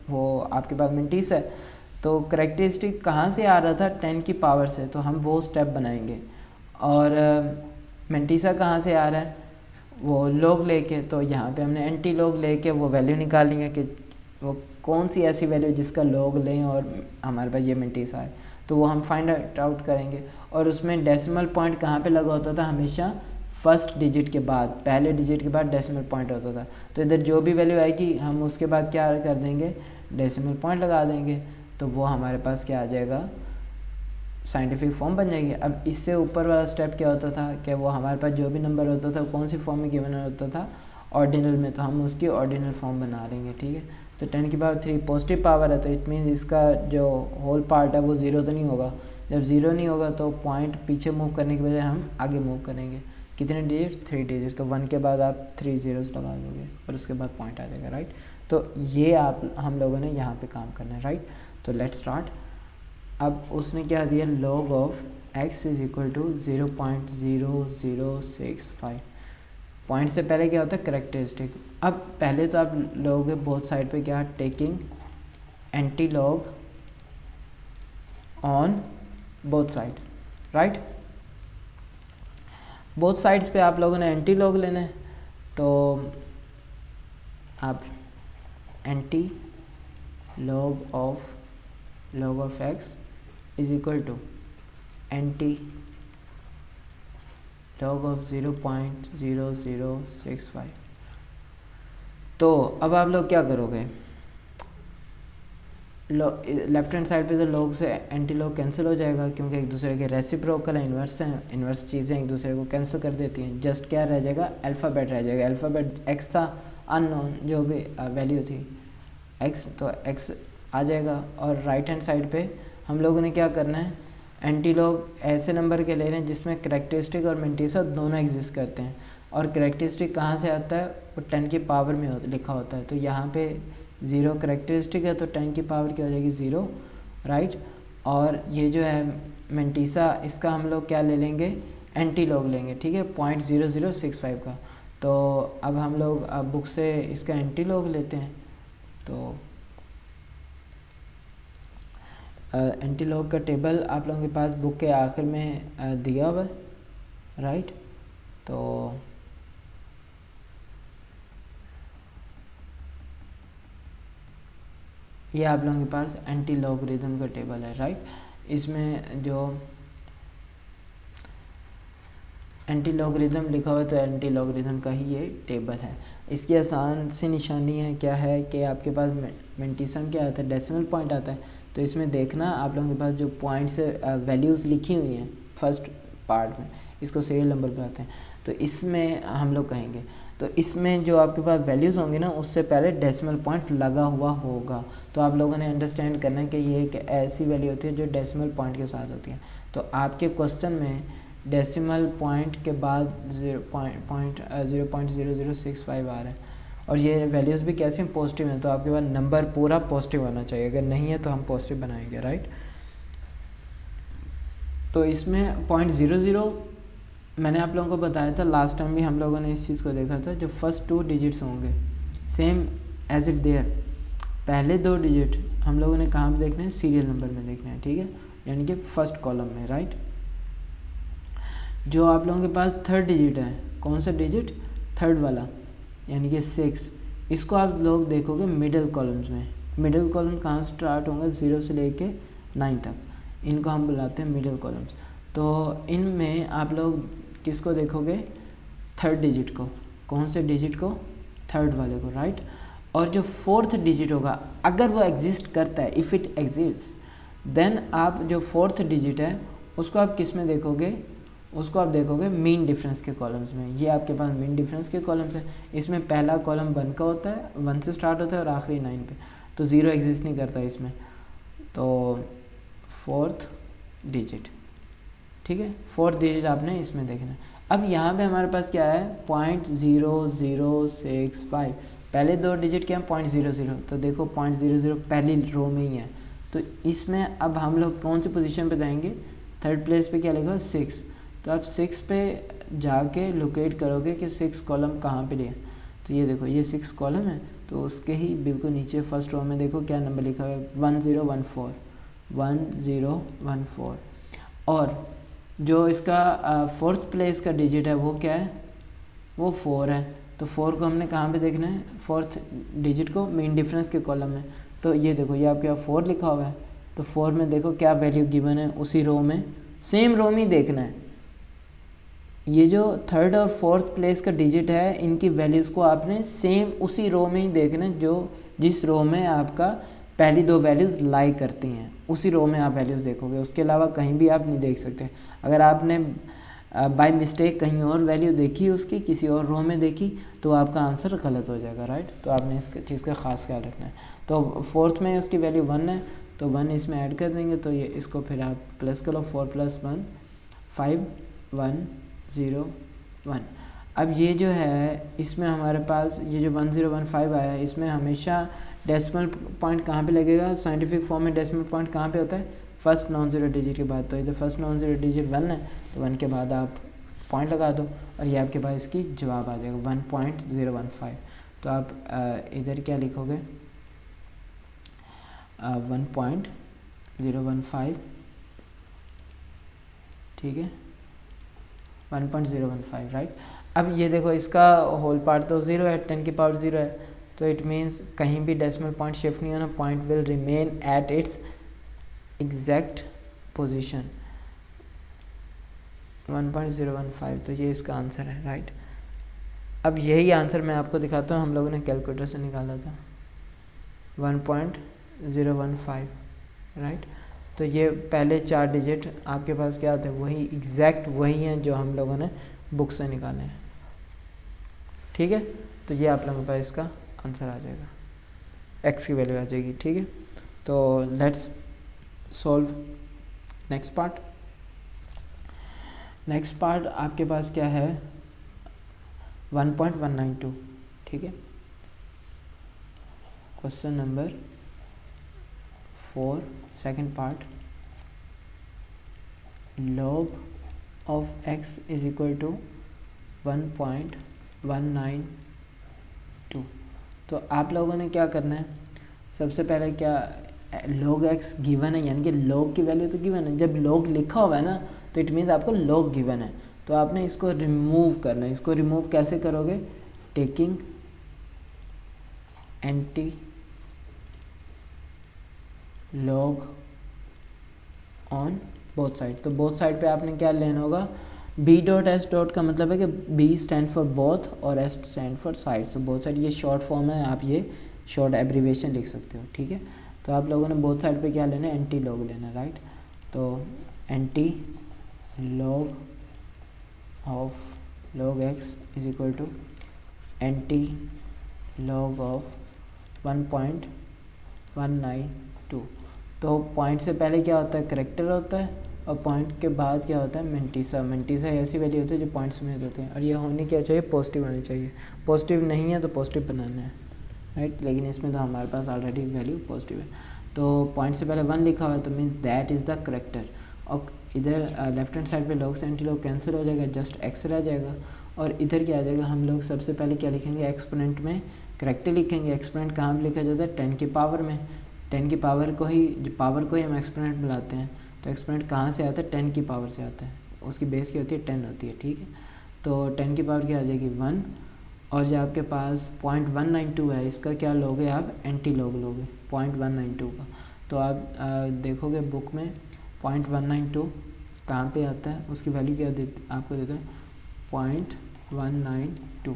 वो आपके पास मेंटीसा है। तो करैक्टरिस्टिक कहाँ से आ रहा था, 10 की पावर से, तो हम वो स्टेप बनाएंगे। और मेंटीसा कहाँ से आ रहा है, वो लॉग लेके, तो यहाँ पे हमने एंटी लॉग लेके वो वैल्यू निकालनी है कि वो कौन सी ऐसी वैल्यू जिसका लॉग लें और हमारे पास ये मेंटीसा है, तो वो हम फाइंड आउट करेंगे। और उसमें डेसिमल पॉइंट कहाँ पे लगा होता था, हमेशा फर्स्ट डिजिट के बाद, पहले डिजिट के बाद डेसिमल पॉइंट होता था। तो इधर जो भी वैल्यू आएगी हम उसके बाद क्या कर देंगे, डेसिमल पॉइंट लगा देंगे, तो वो हमारे पास क्या आ जाएगा, साइंटिफिक फॉर्म बन जाएगी। अब इससे ऊपर वाला स्टेप क्या होता था कि वो हमारे पास जो भी नंबर होता था कौन सी फॉर्म में गिवन होता था, ऑर्डिनल में, तो हम उसकी ऑर्डिनल फॉर्म बना लेंगे, ठीक है। तो 10 की पावर 3 पॉजिटिव पावर है, तो इट मीन्स इसका जो होल पार्ट है वो ज़ीरो तो नहीं होगा। जब ज़ीरो नहीं होगा तो पॉइंट पीछे मूव करने की बजाय हम आगे मूव करेंगे। कितने डिजिट, 3 डिजिट, तो 1 के बाद आप 3 ज़ीरोज़ लगा दोगे और उसके बाद पॉइंट आ जाएगा, राइट। तो ये हम लोगों ने यहाँ पे काम करना है, राइट। तो लेट्स स्टार्ट। अब उसने क्या दिया, log of x is equal to 0.0065। Point से पहले क्या होता है, करैक्टरिस्टिक। अब पहले तो आप लोगे बोथ साइड पे क्या, taking anti log on both side, right. Both sides पे आप लोगों ने एंटी लॉग लेना है, तो आप anti log of x is equal to anti log of 0.0065। तो अब आप लोग क्या करोगे, लेफ्ट हैंड साइड पे तो लॉग से एंटी लॉग कैंसिल हो जाएगा क्योंकि एक दूसरे के रेसिप्रोकल है, इन्वर्स हैं, इन्वर्स चीज़ें एक दूसरे को कैंसिल कर देती हैं। जस्ट क्या रह जाएगा, अल्फ़ाबेट रह जाएगा। अल्फ़ाबेट x था, अननोन जो भी वैल्यू थी x, तो x आ जाएगा। और राइट हैंड साइड पे हम लोगों ने क्या करना है, एंटी लॉग ऐसे नंबर के ले रहे हैं जिसमें करैक्टरिस्टिक और मेंटीसा दोनों एग्जिस्ट करते हैं। और करैक्टरिस्टिक कहाँ से आता है, वो 10 की पावर में लिखा होता है। तो यहाँ पे 0 करैक्टरिस्टिक है तो 10 की पावर क्या हो जाएगी, 0, राइट। और ये जो है मेंटीसा, इसका हम लोग क्या ले लेंगे, एंटी लॉग लेंगे, ठीक है, 0.0065 का। तो अब हम लोग बुक से इसका एंटी लॉग लेते हैं। तो एंटी लॉग का टेबल आप लोगों के पास बुक के आखिर में दिया हुआ है, राइट। तो ये आप लोगों के पास एंटी लॉगरिथम का टेबल है, राइट। इसमें जो एंटी लॉगरिथम लिखा हुआ है तो एंटी लॉगरिथम का ही ये टेबल है। इसकी आसान सी निशानी है, क्या है कि आपके पास मेंटीसा क्या आता है, डेसिमल पॉइंट आता है। तो इसमें देखना आप लोगों के पास जो पॉइंट्स वैल्यूज़ लिखी हुई हैं फर्स्ट पार्ट में, इसको सीरियल नंबर बताते हैं। तो इसमें हम लोग कहेंगे, तो इसमें जो आपके पास वैल्यूज़ होंगे ना उससे पहले डेसिमल पॉइंट लगा हुआ होगा। तो आप लोगों ने अंडरस्टैंड करना है कि ये एक ऐसी वैल्यू होती है जो डेसिमल पॉइंट के साथ होती है। तो आपके क्वेश्चन में डेसिमल पॉइंट के बाद 0.0065 आ रहा है और ये वैल्यूज़ भी कैसे पॉजिटिव हैं, तो आपके पास नंबर पूरा पॉजिटिव होना चाहिए। अगर नहीं है तो हम पॉजिटिव बनाएंगे, राइट। तो इसमें 0.00 मैंने आप लोगों को बताया था लास्ट टाइम भी, हम लोगों ने इस चीज़ को देखा था, जो फर्स्ट 2 डिजिट्स होंगे सेम एज इट देयर, पहले 2 डिजिट हम लोगों ने कहाँ पे देखना है, सीरियल नंबर में देखना है, ठीक है, यानी कि फर्स्ट कॉलम में, राइट। जो आप लोगों के पास 3rd डिजिट है, कौन सा डिजिट, 3rd वाला, यानी कि 6, इसको आप लोग देखोगे मिडिल कॉलम्स में। मिडिल कॉलम कहाँ स्टार्ट होंगे, 0 से लेके 9 तक, इनको हम बुलाते हैं मिडिल कॉलम्स। तो इनमें आप लोग किसको देखोगे, थर्ड डिजिट को। कौन से डिजिट को, थर्ड वाले को, राइट। और जो फोर्थ डिजिट होगा अगर वो एग्जिस्ट करता है, इफ़ इट एग्जिस्ट, देन आप जो फोर्थ डिजिट है उसको आप किस में देखोगे, उसको आप देखोगे मीन डिफरेंस के कॉलम्स में। ये आपके पास मीन डिफरेंस के कॉलम्स है, इसमें पहला कॉलम 1 का होता है, 1 से स्टार्ट होता है और आखिरी 9 पे, तो 0 एग्जिस्ट नहीं करता इसमें। तो फोर्थ डिजिट, ठीक है, फोर्थ डिजिट आपने इसमें देखना है। अब यहाँ पे हमारे पास क्या है, 0.0065, पहले दो डिजिट क्या है 0.00, तो देखो 0.00 पहली रो में ही है, तो इसमें अब हम लोग कौन सी पोजीशन पे जाएंगे, थर्ड प्लेस पे क्या लिखा है 6, तो आप 6 पे जाके लोकेट करोगे कि 6 कॉलम कहाँ पे लिया, तो ये देखो ये 6 कॉलम है, तो उसके ही बिल्कुल नीचे फर्स्ट रो में देखो क्या नंबर लिखा है 1014, और जो इसका फोर्थ प्लेस का डिजिट है वो क्या है, वो 4 है, तो 4 को हमने कहाँ पे देखना है, फोर्थ डिजिट को मीन डिफरेंस के कॉलम में, तो ये देखो ये आपके यहाँ 4 लिखा हुआ है, तो 4 में देखो क्या वैल्यू गिवन है, उसी रो में, सेम रो में ही देखना है। ये जो थर्ड और फोर्थ प्लेस का डिजिट है इनकी वैल्यूज़ को आपने सेम उसी रो में ही देखना है, जो जिस रो में आपका पहली दो वैल्यूज़ लाई करती हैं, उसी रो में आप वैल्यूज़ देखोगे, उसके अलावा कहीं भी आप नहीं देख सकते। अगर आपने बाय मिस्टेक कहीं और वैल्यू देखी उसकी, किसी और रो में देखी, तो आपका आंसर गलत हो जाएगा, राइट। तो आपने इस चीज़ का ख़ास ख्याल रखना है। तो फोर्थ में उसकी वैल्यू 1 है, तो 1 इसमें ऐड कर देंगे, तो ये इसको फिर आप प्लस करो, 4 + 1 5 1 0 1। अब ये जो है इसमें हमारे पास ये जो 1015 आया है, इसमें हमेशा डेसिमल पॉइंट कहाँ पे लगेगा, साइंटिफिक फॉर्म में डेसिमल पॉइंट कहाँ पे होता है, फर्स्ट नॉन ज़ीरो डिजिट के बाद। तो इधर फर्स्ट नॉन ज़ीरो डिजिट 1 है, तो 1 के बाद आप पॉइंट लगा दो और ये आपके पास इसकी जवाब आ जाएगा 1.015। तो आप इधर क्या लिखोगे 1.015, ठीक है 1.015, राइट। अब ये देखो इसका होल पार्ट तो 0 है, 10 की पावर 0 है, तो इट मीन्स कहीं भी डेसिमल पॉइंट शिफ्ट नहीं होना, point will remain at its exact position 1.015, तो ये इसका आंसर है, राइट। अब यही आंसर मैं आपको दिखाता हूँ, हम लोगों ने कैलकुलेटर से निकाला था 1.015, राइट। तो ये पहले 4 डिजिट आपके पास क्या होते हैं, वही एग्जैक्ट वही हैं जो हम लोगों ने बुक से निकाले हैं, ठीक है। तो ये आप लोगों के पास इसका आंसर आ जाएगा, एक्स की वैल्यू आ जाएगी, ठीक है। तो let's solve next part. Next part आपके पास क्या है 1.192, ठीक है। Question number 4 second part, log of x is equal to 1.192। तो आप लोगों ने क्या करना है, सबसे पहले क्या log x गिवन है, यानी कि log की वैल्यू तो गिवन है, जब log लिखा हुआ है ना तो इट मीन्स आपको log गिवन है, तो आपने इसको रिमूव करना है। इसको रिमूव कैसे करोगे, taking anti log on both side. तो बोथ साइड पे आपने क्या लेना होगा, b.s. का मतलब है कि b स्टैंड फॉर बोथ और s स्टैंड फॉर साइड, तो बोथ साइड ये शॉर्ट फॉर्म है, आप ये शॉर्ट एब्रीविएशन लिख सकते हो, ठीक है। तो आप लोगों ने बोथ साइड पे क्या लेना है, एंटी लॉग लेना है, राइट। तो anti log of log x is equal to anti log of 1.192। तो पॉइंट से पहले क्या होता है, करेक्टर होता है, और पॉइंट के बाद क्या होता है, मेंटिसा। मेंटिसा ऐसी वैल्यू होती है जो पॉइंट्स में होते हैं, और ये होनी क्या चाहिए, पॉजिटिव होनी चाहिए। पॉजिटिव नहीं है तो पॉजिटिव बनाना है, राइट, लेकिन इसमें तो हमारे पास ऑलरेडी वैल्यू पॉजिटिव है। तो पॉइंट से पहले 1 लिखा हुआ है, तो means that is the character. और इधर लेफ्ट हैंड साइड पे लॉग से एंटी लॉग कैंसिल हो जाएगा, जस्ट एक्स रह जाएगा। और इधर क्या आ जाएगा, हम लोग सबसे पहले क्या लिखेंगे, एक्सपोनेंट में करेक्टर लिखेंगे। एक्सपोनेंट कहाँ पर लिखा जाता है, 10 की पावर में। 10 की पावर को ही, जो पावर को ही हम एक्सपोनेंट बुलाते हैं। तो एक्सपोनेंट कहाँ से आता है, 10 की पावर से आता है, उसकी बेस की होती है 10 होती है, ठीक है। तो 10 की पावर क्या आ जाएगी 1, और जो आपके पास 0.192 है इसका क्या लोगे आप, एंटी लॉग लोगे 0.192 का। तो आप देखोगे बुक में 0.192 कहाँ पे आता है, उसकी वैल्यू क्या आपको देता है 0.192।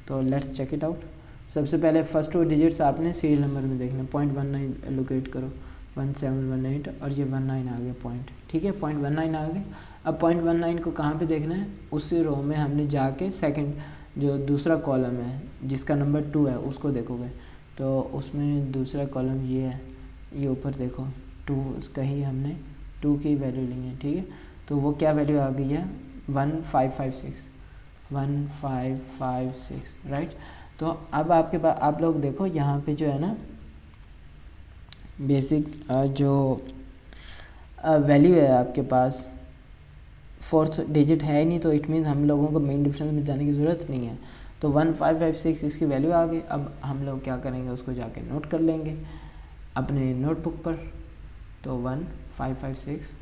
तो लेट्स चेक इट आउट। सबसे पहले फर्स्ट 2 डिजिट्स आपने सीरियल नंबर में देखना, 0.19 लोकेट करो, 1718 और ये 19 आ गया पॉइंट, ठीक है 0.19 आ गया। अब 0.19 को कहाँ पे देखना है, उसी रो में हमने जाके सेकंड जो दूसरा कॉलम है जिसका नंबर 2 है उसको देखोगे, तो उसमें दूसरा कॉलम ये है, ये ऊपर देखो 2, उसका ही हमने 2 की वैल्यू ली है, ठीक है। तो वो क्या वैल्यू आ गई है 1556 राइट। तो अब आपके पास आप लोग देखो यहाँ पे जो है ना बेसिक जो वैल्यू है आपके पास 4th डिजिट है ही नहीं, तो इट मीन्स हम लोगों को मेन डिफरेंस में जाने की ज़रूरत नहीं है। तो 1556 इसकी वैल्यू आ गई। अब हम लोग क्या करेंगे, उसको जाके नोट कर लेंगे अपने नोटबुक पर। तो 1556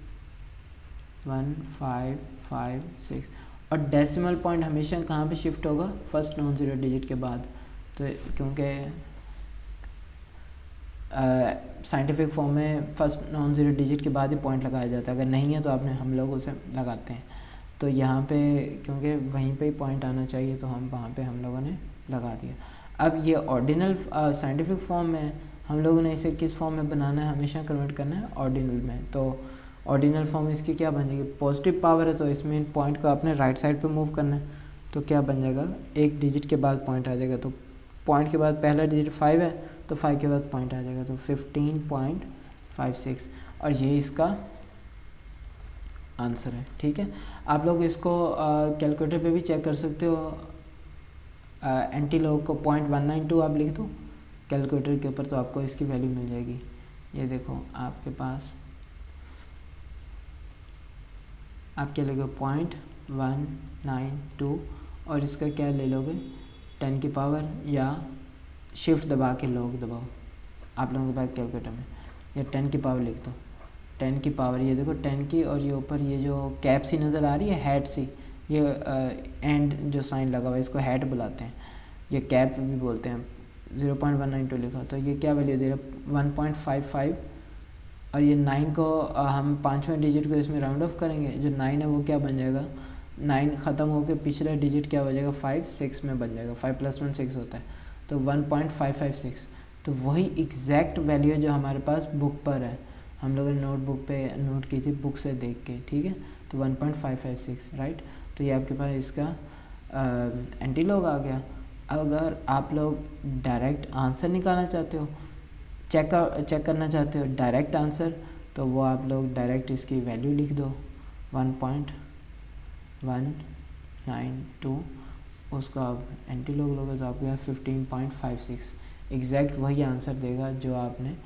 और डेसिमल पॉइंट हमेशा कहाँ पे शिफ्ट होगा, फर्स्ट नॉन ज़ीरो डिजिट के बाद। तो क्योंकि साइंटिफिक फॉर्म में फर्स्ट नॉन ज़ीरो डिजिट के बाद ही पॉइंट लगाया जाता है, अगर नहीं है तो हम लोग उसे लगाते हैं। तो यहाँ पे क्योंकि वहीं पे ही पॉइंट आना चाहिए तो हम वहाँ पे हम लोगों ने लगा दिया। अब ये ऑर्डिनल साइंटिफिक फॉर्म में हम लोगों ने इसे किस फॉर्म में बनाना है, हमेशा कन्वर्ट करना है ऑर्डिनल में। तो ऑर्डिनल फॉर्म इसकी क्या बन जाएगी, पॉजिटिव पावर है तो इसमें पॉइंट को आपने राइट साइड पे मूव करना है। तो क्या बन जाएगा, एक डिजिट के बाद पॉइंट आ जाएगा, तो पॉइंट के बाद पहला डिजिट 5 है तो 5 के बाद पॉइंट आ जाएगा, तो 15.56 और ये इसका आंसर है, ठीक है। आप लोग इसको कैलकुलेटर पे भी चेक कर सकते हो, एंटी लॉग को 0.192 आप लिख दो कैलकुलेटर के ऊपर तो आपको इसकी वैल्यू मिल जाएगी। ये देखो आपके पास आप क्या लोगे 0.192 और इसका क्या ले लोगे 10 की पावर, या शिफ्ट दबा के लॉग दबाओ आप लोगों के पास कैलकुलेटर में, या 10 की पावर लिख दो। 10 की पावर ये देखो 10 की, और ये ऊपर ये जो कैप सी नज़र आ रही है हैट सी, ये एंड जो साइन लगा हुआ है इसको हैट बुलाते हैं, ये कैप भी बोलते हैं। 0.192 लिखा, तो ये क्या वैल्यू दे रहा है 1.55 और ये 9 को हम 5वें डिजिट को इसमें राउंड ऑफ करेंगे, जो 9 है वो क्या बन जाएगा 9 ख़त्म होकर पिछला डिजिट क्या हो जाएगा 5 6 में बन जाएगा, 5 + 1 6 होता है, तो 1.556। तो वही एग्जैक्ट वैल्यू है जो हमारे पास बुक पर है, हम लोगों ने नोटबुक पे नोट की थी बुक से देख के, ठीक है। तो 1.556 राइट। तो ये आपके पास इसका एंटी लॉग आ गया। अगर आप लोग डायरेक्ट आंसर निकालना चाहते हो, चेक करना चाहते हो डायरेक्ट आंसर, तो वो आप लोग डायरेक्ट इसकी वैल्यू लिख दो 1.192, उसको आप एंटी लॉग लोगे तो आपको 15.56 एग्जैक्ट वही आंसर देगा जो आपने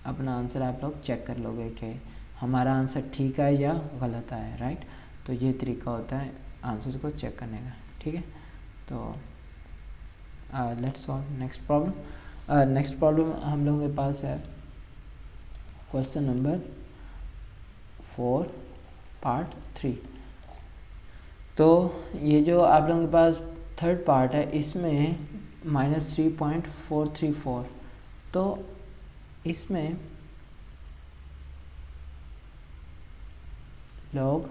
अपना आंसर आप लोग चेक कर लोगे कि हमारा आंसर ठीक है या गलत है, राइट। तो ये तरीका होता है आंसर को चेक करने का, ठीक है। तो let's solve next problem. Next problem हम लोगों के पास है क्वेश्चन नंबर 4 पार्ट 3। तो ये जो आप लोगों के पास थर्ड पार्ट है इसमें -3.434, तो इसमें log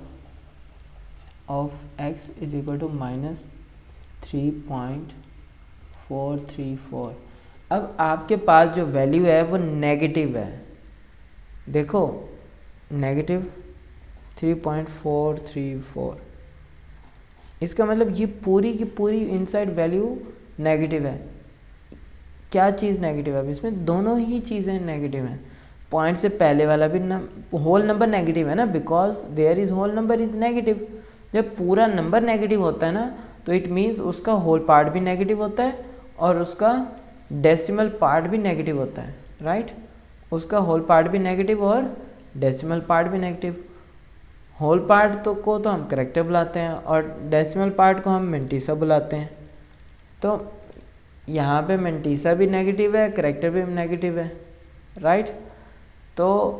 of x is equal to -3.434। अब आपके पास जो वैल्यू है वो नेगेटिव है, देखो -3.434, इसका मतलब ये पूरी की पूरी इनसाइड वैल्यू नेगेटिव है। क्या चीज़ नेगेटिव है, अब इसमें दोनों ही चीज़ें नेगेटिव हैं। पॉइंट से पहले वाला भी होल नंबर नेगेटिव है ना, because there is whole number is negative. जब पूरा नंबर नेगेटिव होता है ना तो इट मीन्स उसका होल पार्ट भी नेगेटिव होता है और उसका डेसिमल पार्ट भी नेगेटिव होता है, राइट। उसका होल पार्ट भी नेगेटिव और डेसिमल पार्ट भी नेगेटिव। होल पार्ट को तो हम करेक्टर बुलाते हैं और डेसिमल पार्ट को हम मेंटीसा बुलाते हैं। तो यहाँ पे मेंटीसा भी नेगेटिव है, करेक्टर भी नेगेटिव है, राइट। तो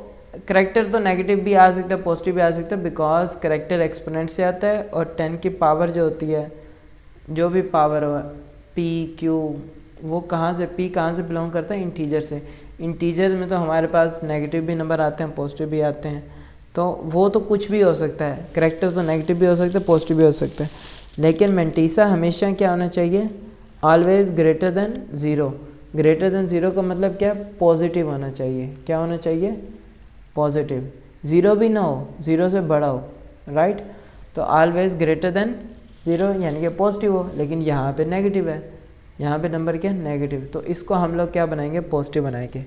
करेक्टर तो नेगेटिव भी आ सकता है, पॉजिटिव भी आ सकता है, बिकॉज करेक्टर एक्सपोनेंट से आता है और 10 की पावर जो होती है, जो भी पावर हो पी क्यू, वो कहाँ से पी कहाँ से बिलोंग करता है, इंटीजर से। इंटीजर में तो हमारे पास नेगेटिव भी नंबर आते हैं, पॉजिटिव भी आते हैं। तो वो तो कुछ भी हो सकता है, करेक्टर तो नेगेटिव भी हो सकता है, पॉजिटिव भी हो सकता है, लेकिन मेंटीसा हमेशा क्या होना चाहिए, always greater than zero. Greater than zero का मतलब क्या, पॉजिटिव होना चाहिए। क्या होना चाहिए, पॉजिटिव। ज़ीरो भी ना हो, ज़ीरो से बड़ा हो, राइट। तो ऑलवेज ग्रेटर देन ज़ीरो यानी कि पॉजिटिव हो, लेकिन यहाँ पे नेगेटिव है, यहाँ पे नंबर क्या, नेगेटिव। तो इसको हम लोग क्या बनाएंगे, पॉजिटिव बनाएंगे।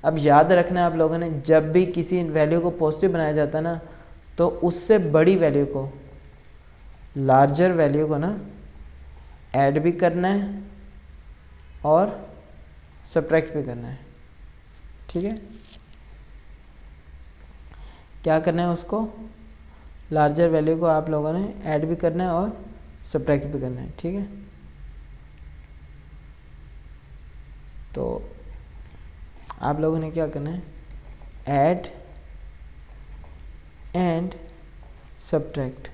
अब याद रखना है आप लोगों ने, जब भी किसी वैल्यू को पॉजिटिव बनाया जाता है ना, तो उससे बड़ी वैल्यू को, लार्जर वैल्यू को ना ऐड भी करना है और सब्ट्रैक्ट भी करना है, ठीक है। क्या करना है, उसको लार्जर वैल्यू को आप लोगों ने ऐड भी करना है और सब्ट्रैक्ट भी करना है, ठीक है। तो आप लोगों ने क्या करना है, ऐड एंड सब्ट्रैक्ट,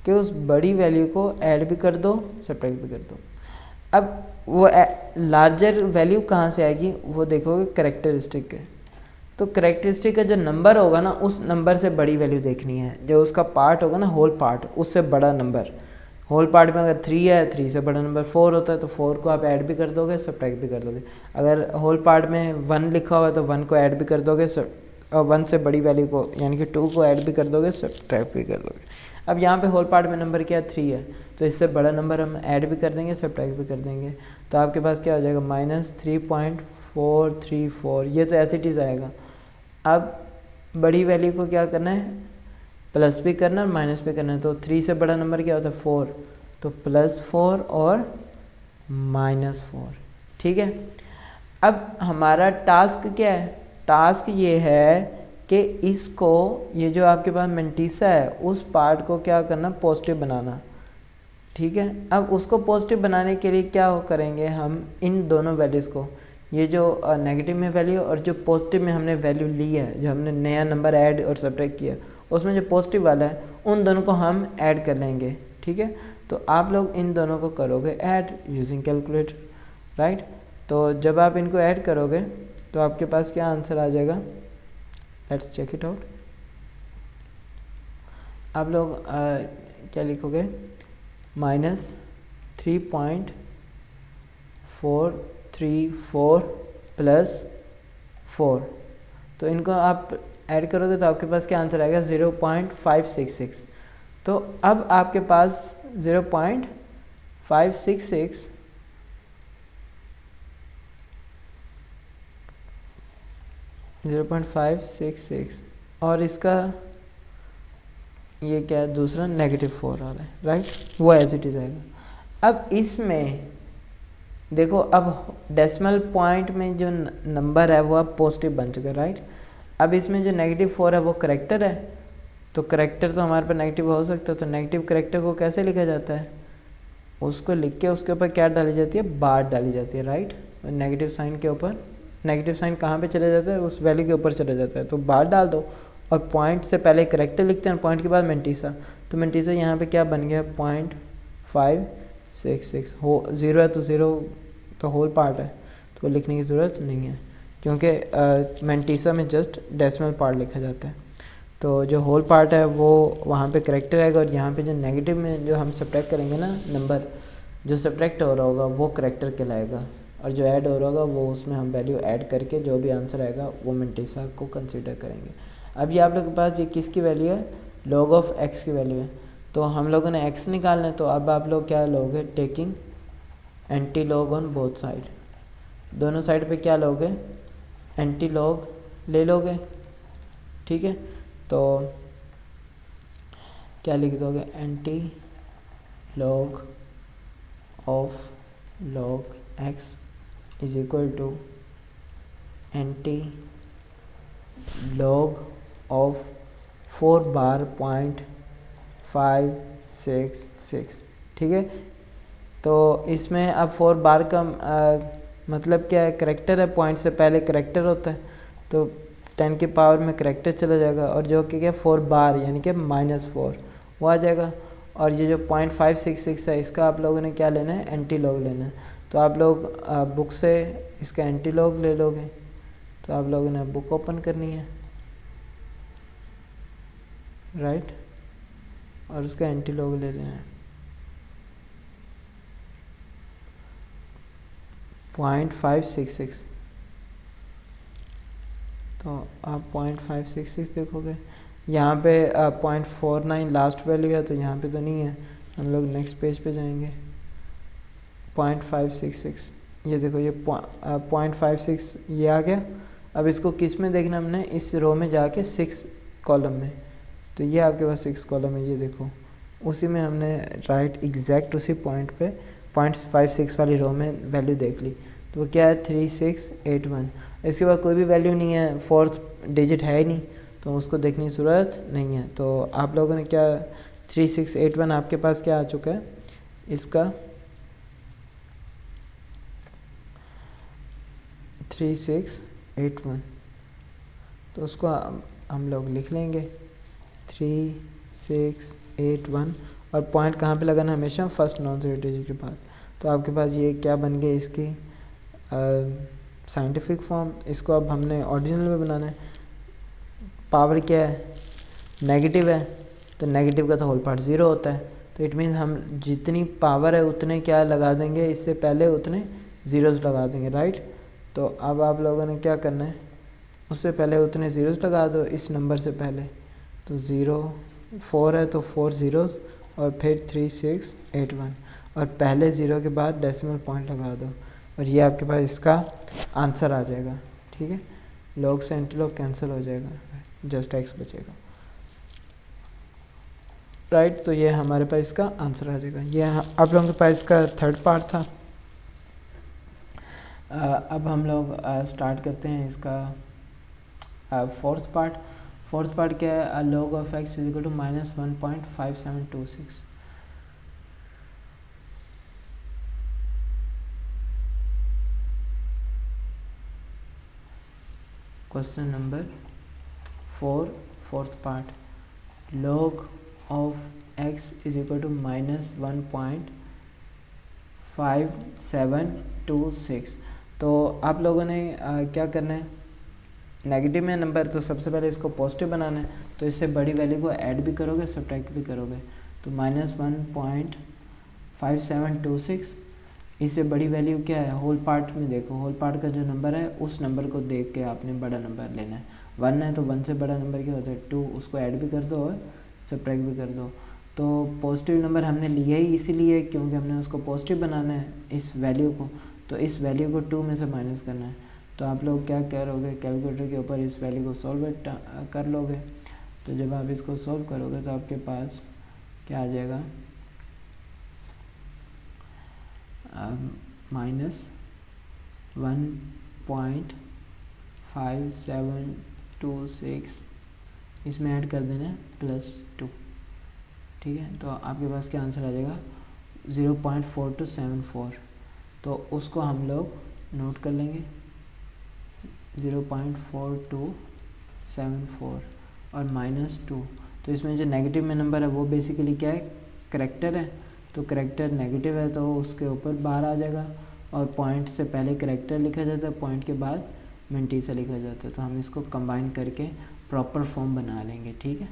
कि उस बड़ी वैल्यू को ऐड भी कर दो, सब्ट्रैक्ट भी कर दो। अब वो लार्जर वैल्यू कहाँ से आएगी, वो देखोगे करेक्टरिस्टिक के। तो करेक्टरिस्टिक का जो नंबर होगा ना, उस नंबर से बड़ी वैल्यू देखनी है, जो उसका पार्ट होगा ना, होल पार्ट, उससे बड़ा नंबर। होल पार्ट में अगर 3 है, 3 से बड़ा नंबर 4 होता है, तो 4 को आप ऐड भी कर दोगे, सब्ट्रैक्ट भी कर दोगे। अगर होल पार्ट में 1 लिखा हुआ है तो 1 को ऐड भी कर दोगे, और 1 से बड़ी वैल्यू को यानी कि 2 को ऐड भी कर दोगे, सब्ट्रैक्ट भी कर दोगे। अब यहाँ पे होल पार्ट में नंबर क्या है, 3 है, तो इससे बड़ा नंबर हम ऐड भी कर देंगे, सब्ट्रैक्ट भी कर देंगे। तो आपके पास क्या हो जाएगा, -3.434। ये तो ऐसे इट इज़ आएगा। अब बड़ी वैल्यू को क्या करना है, प्लस भी करना है और माइनस भी करना है। तो 3 से बड़ा नंबर क्या होता है, 4, तो +4 और -4, ठीक है। अब हमारा टास्क क्या है, टास्क ये है कि इसको, ये जो आपके पास मेंटीसा है, उस पार्ट को क्या करना, पॉजिटिव बनाना, ठीक है। अब उसको पॉजिटिव बनाने के लिए क्या करेंगे हम, इन दोनों वैल्यूज़ को, ये जो नेगेटिव में वैल्यू और जो पॉजिटिव में हमने वैल्यू ली है, जो हमने नया नंबर ऐड और सब्ट्रैक्ट किया, उसमें जो पॉजिटिव वाला है, उन दोनों को हम ऐड कर लेंगे, ठीक है। तो आप लोग इन दोनों को करोगे ऐड यूजिंग कैलकुलेटर, राइट। तो जब आप इनको ऐड करोगे तो आपके पास क्या आंसर आ जाएगा, लेट्स चेक इट आउट। आप लोग क्या लिखोगे, -3.434 +4। तो इनको आप ऐड करोगे तो आपके पास क्या आंसर आएगा, 0.566। तो अब आपके पास 0.566 0.566 और इसका ये क्या है, दूसरा -4 आ रहा है, राइट। वो एज इट इज़ आएगा। अब इसमें देखो, अब डेसिमल पॉइंट में जो नंबर है वो अब पॉजिटिव बन चुका है, राइट। अब इसमें जो -4 है वो करेक्टर है, तो करेक्टर तो हमारे पास नेगेटिव हो सकता है। तो नेगेटिव करेक्टर को कैसे लिखा जाता है, उसको लिख के उसके ऊपर क्या डाली जाती है, बार डाली जाती है, राइट। नेगेटिव साइन के ऊपर, नेगेटिव साइन कहाँ पे चले जाता है, उस वैल्यू के ऊपर चले जाता है, तो बार डाल दो। और पॉइंट से पहले करेक्टर लिखते हैं, पॉइंट के बाद मेंटीसा। तो मेंटीसा यहाँ पे क्या बन गया, 0.566 हो, 0 है तो 0 तो होल पार्ट है, तो लिखने की ज़रूरत नहीं है, क्योंकि मेंटीसा में जस्ट डेसिमल पार्ट लिखा जाता है। तो जो होल पार्ट है वो वहाँ पे करेक्टर आएगा, और यहाँ पे जो नेगेटिव में जो हम सब्ट्रैक्ट करेंगे ना, नंबर जो सब्ट्रैक्ट हो रहा होगा वो करेक्टर कहलाएगा, और जो ऐड हो रहा होगा वो उसमें हम वैल्यू ऐड करके जो भी आंसर आएगा वो मेंटीसा को कंसीडर करेंगे। अब ये आप लोग के पास ये किसकी वैल्यू है, log ऑफ x की वैल्यू है। तो हम लोगों ने x निकालना है, तो अब आप लोग क्या लोगे, taking anti log on both side, दोनों साइड पे क्या लोगे, एंटी लॉग ले लोगे, ठीक है। तो क्या लिख दोगे, anti log of log x is equal to anti log of 4/.566, ठीक है। तो इसमें अब 4 बार का मतलब क्या है, करेक्टर है, पॉइंट से पहले करेक्टर होता है, तो 10 की पावर में करेक्टर चला जाएगा, और जो कि क्या 4 बार यानी कि -4 वो आ जाएगा। और ये जो 0.566 है, इसका आप लोगों ने क्या लेना है, एंटी लॉग लेना है। तो आप लोग बुक से इसका एंटी लॉग ले लोगे। तो आप लोगों ने बुक ओपन करनी है, राइट, और उसका एंटी लॉग ले लेना है 0.566। तो आप 0.566 देखोगे, यहाँ पे 0.49 लास्ट वैल्यू है, तो यहाँ पे तो नहीं है। हम लोग नेक्स्ट पेज पे जाएंगे। 0.566, ये देखो, ये 0.56 ये आ गया। अब इसको किस में देखना हमने, इस रो में जाके 6 कॉलम में। तो ये आपके पास 6 कॉलम है, ये देखो, उसी में हमने राइट एग्जैक्ट उसी पॉइंट पे 0.56 वाली रो में वैल्यू देख ली। तो वो क्या है 3681। इसके बाद कोई भी वैल्यू नहीं है, फोर्थ डिजिट है ही नहीं, तो उसको देखने की ज़रूरत नहीं है। तो आप लोगों ने क्या 3681 आपके पास क्या आ चुका है, इसका 3681, तो उसको हम लोग लिख लेंगे 3681, और पॉइंट कहाँ पे लगाना है, हमेशा फर्स्ट नॉन ज़ीरो डिजिट के बाद। तो आपके पास ये क्या बन गई इसकी साइंटिफिक फॉर्म। इसको अब हमने ऑर्डिनल में बनाना है। पावर क्या है, नेगेटिव है, तो नेगेटिव का तो होल पार्ट ज़ीरो होता है। तो इट मीन्स हम जितनी पावर है उतने क्या लगा देंगे, इससे पहले उतने ज़ीरोज़ लगा देंगे, राइट। तो अब आप लोगों ने क्या करना है, उससे पहले उतने ज़ीरोज़ लगा दो इस नंबर से पहले। तो 4 है तो 4 ज़ीरोज़, और फिर 3681, और पहले ज़ीरो के बाद डेसिमल पॉइंट लगा दो, और ये आपके पास इसका आंसर आ जाएगा। ठीक है, लॉग से एंटी लॉग कैंसिल हो जाएगा, जस्ट एक्स बचेगा, राइट। तो ये हमारे पास इसका आंसर आ जाएगा। ये आप लोगों के पास इसका थर्ड पार्ट था। अब हम लोग स्टार्ट करते हैं इसका फोर्थ पार्ट। फोर्थ पार्ट क्या है, log of x is equal to -1.5726। Question number 4, fourth part, log of x is equal to -1.5726। तो आप लोगों ने क्या करना है, नेगेटिव में नंबर, तो सबसे पहले इसको पॉजिटिव बनाना है। तो इससे बड़ी वैल्यू को ऐड भी करोगे, सब्ट्रैक्ट भी करोगे। तो -1.5726, इससे बड़ी वैल्यू क्या है, होल पार्ट में देखो, होल पार्ट का जो नंबर है उस नंबर को देख के आपने बड़ा नंबर लेना है। 1 है तो 1 से बड़ा नंबर क्या होता है 2, उसको ऐड भी कर दो और सब्ट्रैक्ट भी कर दो। तो पॉजिटिव नंबर हमने लिया ही इसीलिए क्योंकि हमने उसको पॉजिटिव बनाना है इस वैल्यू को, तो इस वैल्यू को 2 में से माइनस करना है। तो आप लोग क्या करोगे, कैलकुलेटर के ऊपर इस वैल्यू को सॉल्व कर लोगे। तो जब आप इसको सॉल्व करोगे तो आपके पास क्या आ जाएगा, -1.5726, इसमें ऐड कर देना है +2। ठीक है, तो आपके पास क्या आंसर आ जाएगा 0.4274। तो उसको हम लोग नोट कर लेंगे 0.4274 और -2। तो इसमें जो नेगेटिव में नंबर है वो बेसिकली क्या है, करैक्टर है। तो करैक्टर नेगेटिव है तो उसके ऊपर बार आ जाएगा, और पॉइंट से पहले करैक्टर लिखा जाता है, पॉइंट के बाद मिंटी लिखा जाता है। तो हम इसको कंबाइन करके प्रॉपर फॉर्म बना लेंगे। ठीक है,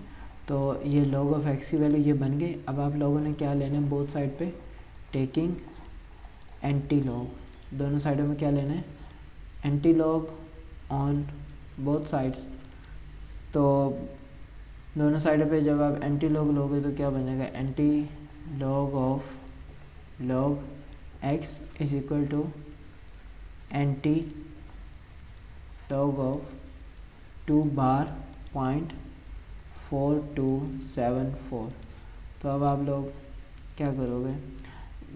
तो ये log ऑफ x की वैल्यू ये बन गई। अब आप लोगों ने क्या लेना है, बोथ साइड पे टेकिंग एंटी लॉग, दोनों साइडों में क्या लेना है, anti log on both sides. तो दोनों साइडों पे जब आप एंटी लॉग लोगे तो क्या बन जाएगा, anti log of log x is equal to anti log of 2 बार 0.4274। तो अब आप लोग क्या करोगे,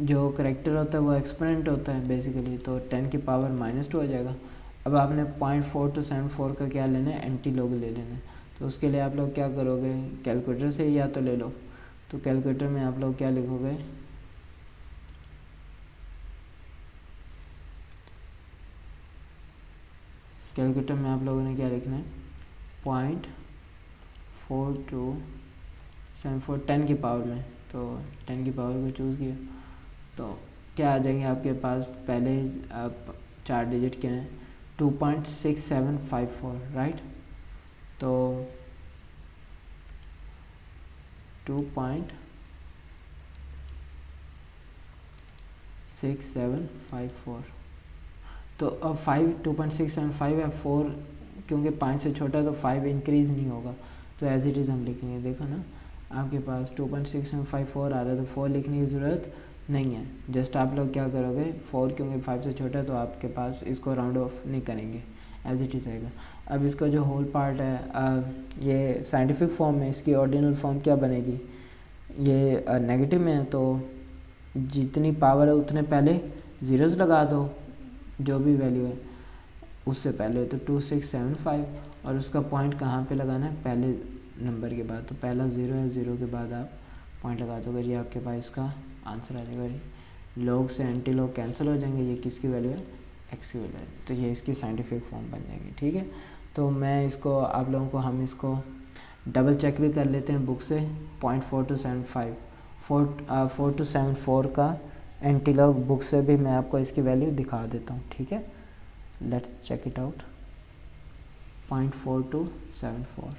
जो करेक्टर होता है वो एक्सपोनेंट होता है बेसिकली, तो 10 की पावर -2 हो जाएगा। अब आपने 0.4274 का क्या लेना है, एंटी लॉग ले लेना है। तो उसके लिए आप लोग क्या करोगे, कैलकुलेटर से या तो ले लो। तो कैलकुलेटर में आप लोग क्या लिखोगे, कैलकुलेटर में आप लोगों ने क्या लिखना है, 0.4274 10 की पावर में, तो 10 की पावर को चूज़ किया तो क्या आ जाएंगे आपके पास, पहले आप 4 डिजिट क्या हैं 2.6754, राइट। तो 2.6754। तो अब 2.675 है, 4 क्योंकि 5 से छोटा तो 5 इंक्रीज़ नहीं होगा, तो एज इट इज़ हम लिखेंगे। देखो ना आपके पास 2.654 आ रहा है, तो 4 लिखने की ज़रूरत नहीं है। जस्ट आप लोग क्या करोगे, 4 क्योंकि 5 से छोटा है तो आपके पास इसको राउंड ऑफ नहीं करेंगे, एज इट इज़ आएगा। अब इसका जो होल पार्ट है, ये साइंटिफिक फॉर्म में इसकी ऑर्डिनल फॉर्म क्या बनेगी, ये नेगेटिव में है, तो जितनी पावर है उतने पहले ज़ीरोज़ लगा दो, जो भी वैल्यू है उससे पहले। तो 2675, और उसका पॉइंट कहाँ पे लगाना है, पहले नंबर के बाद। तो पहला 0 है, 0 के बाद आप पॉइंट लगा दोगे, ये आपके पास इसका आंसर आ जाएगा। लॉग से एंटी लॉग कैंसिल हो जाएंगे, ये किसकी वैल्यू है, एक्स की वैल्यू है, तो ये इसकी साइंटिफिक फॉर्म बन जाएगी। ठीक है, तो मैं इसको आप लोगों को, हम इसको डबल चेक भी कर लेते हैं बुक से। 0.4275 4274 का एंटी लॉग बुक से भी मैं आपको इसकी वैल्यू दिखा देता हूँ। ठीक है, लेट्स चेक इट आउट। 0.4274,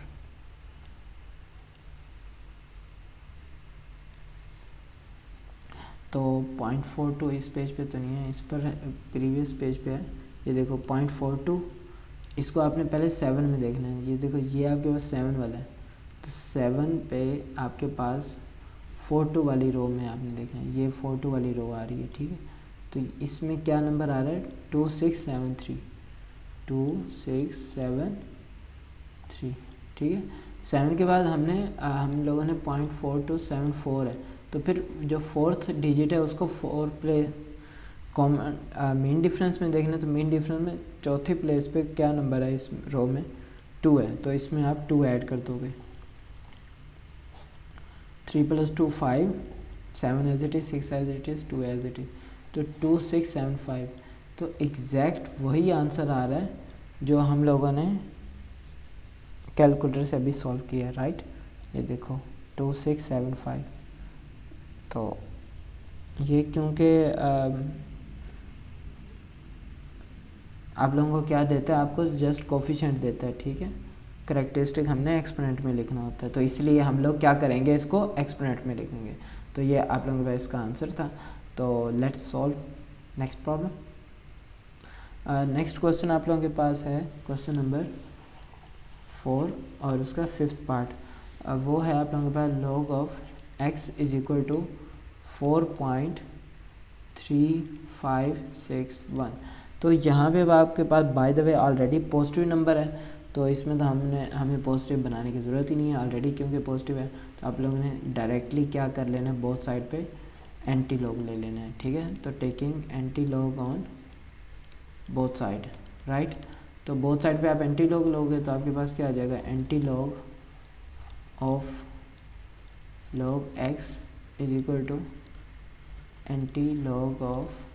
तो 0.42 इस पेज पे तो नहीं है, इस पर प्रीवियस पेज पे है। ये देखो 0.42, इसको आपने पहले 7 में देखना है। ये देखो ये आपके पास 7 वाला है, तो 7 पे आपके पास 42 वाली रो में आपने देखना है, ये 42 वाली रो आ रही है। ठीक है, तो इसमें क्या नंबर आ रहा है, 2673। 2673, ठीक है। 7 के बाद हम लोगों ने 0.4274 है, तो फिर जो फोर्थ डिजिट है उसको 4 प्ले कॉमन मीन डिफरेंस में देखना है। तो मीन डिफरेंस में चौथी प्लेस पे क्या नंबर है, इस रो में 2 है, तो इसमें आप 2 ऐड कर दोगे। 3 + 2 5, 7 as it is, 6 as it is, 2 as it is, तो 2675। तो एग्जैक्ट वही आंसर आ रहा है जो हम लोगों ने कैलकुलेटर से अभी सॉल्व किया है, राइट। ये देखो 2675, तो ये क्योंकि आप लोगों को क्या देता है, आपको जस्ट कोफिशिएंट देता है। ठीक है, करेक्टरिस्टिक हमने एक्सपोनेंट में लिखना होता है, तो इसलिए हम लोग क्या करेंगे, इसको एक्सपोनेंट में लिखेंगे। तो ये आप लोगों के पास इसका आंसर था। तो let's solve next problem. Next question आप लोगों के पास है क्वेश्चन नंबर 4 और उसका 5th पार्ट। वो है आप लोगों के पास log of x is equal to 4.3561। तो यहाँ पे आपके पास by the way already positive number है, तो इसमें तो हमें पॉजिटिव बनाने की ज़रूरत ही नहीं है ऑलरेडी, क्योंकि पॉजिटिव है। तो आप लोगों ने डायरेक्टली क्या कर लेना है, बोथ साइड पे एंटी लॉग ले लेना है। ठीक है, तो taking anti log on both side, right. तो बोथ साइड पे आप एंटी लॉग लोगे तो आपके पास क्या आ जाएगा, anti log of log x is equal to anti log of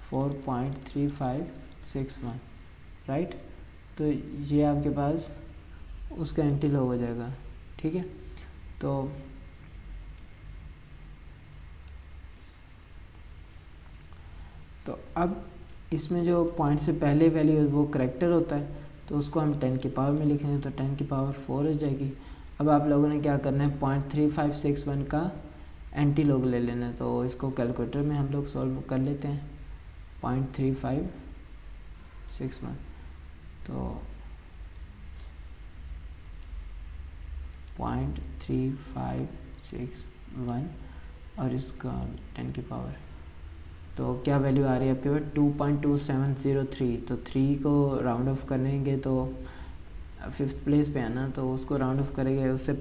4.3561, right. तो ये आपके पास उसका एंटी लॉग हो जाएगा। ठीक है, तो अब इसमें जो पॉइंट से पहले वैल्यू है वो करेक्टर होता है, तो उसको हम 10 की पावर में लिखेंगे, तो 10 की पावर 4 हो जाएगी। अब आप लोगों ने क्या करना है, 0.3561 का एंटी लॉग ले लेना है, तो इसको कैलकुलेटर में हम लोग सॉल्व कर लेते हैं। 0.3561, तो 0.3561 और इसका 10 की पावर, तो क्या वैल्यू आ रही है आपके पास, 2.2703। तो 3 को राउंड ऑफ करेंगे तो 5th प्लेस पे है ना, तो उसको राउंड ऑफ करेंगे, उससे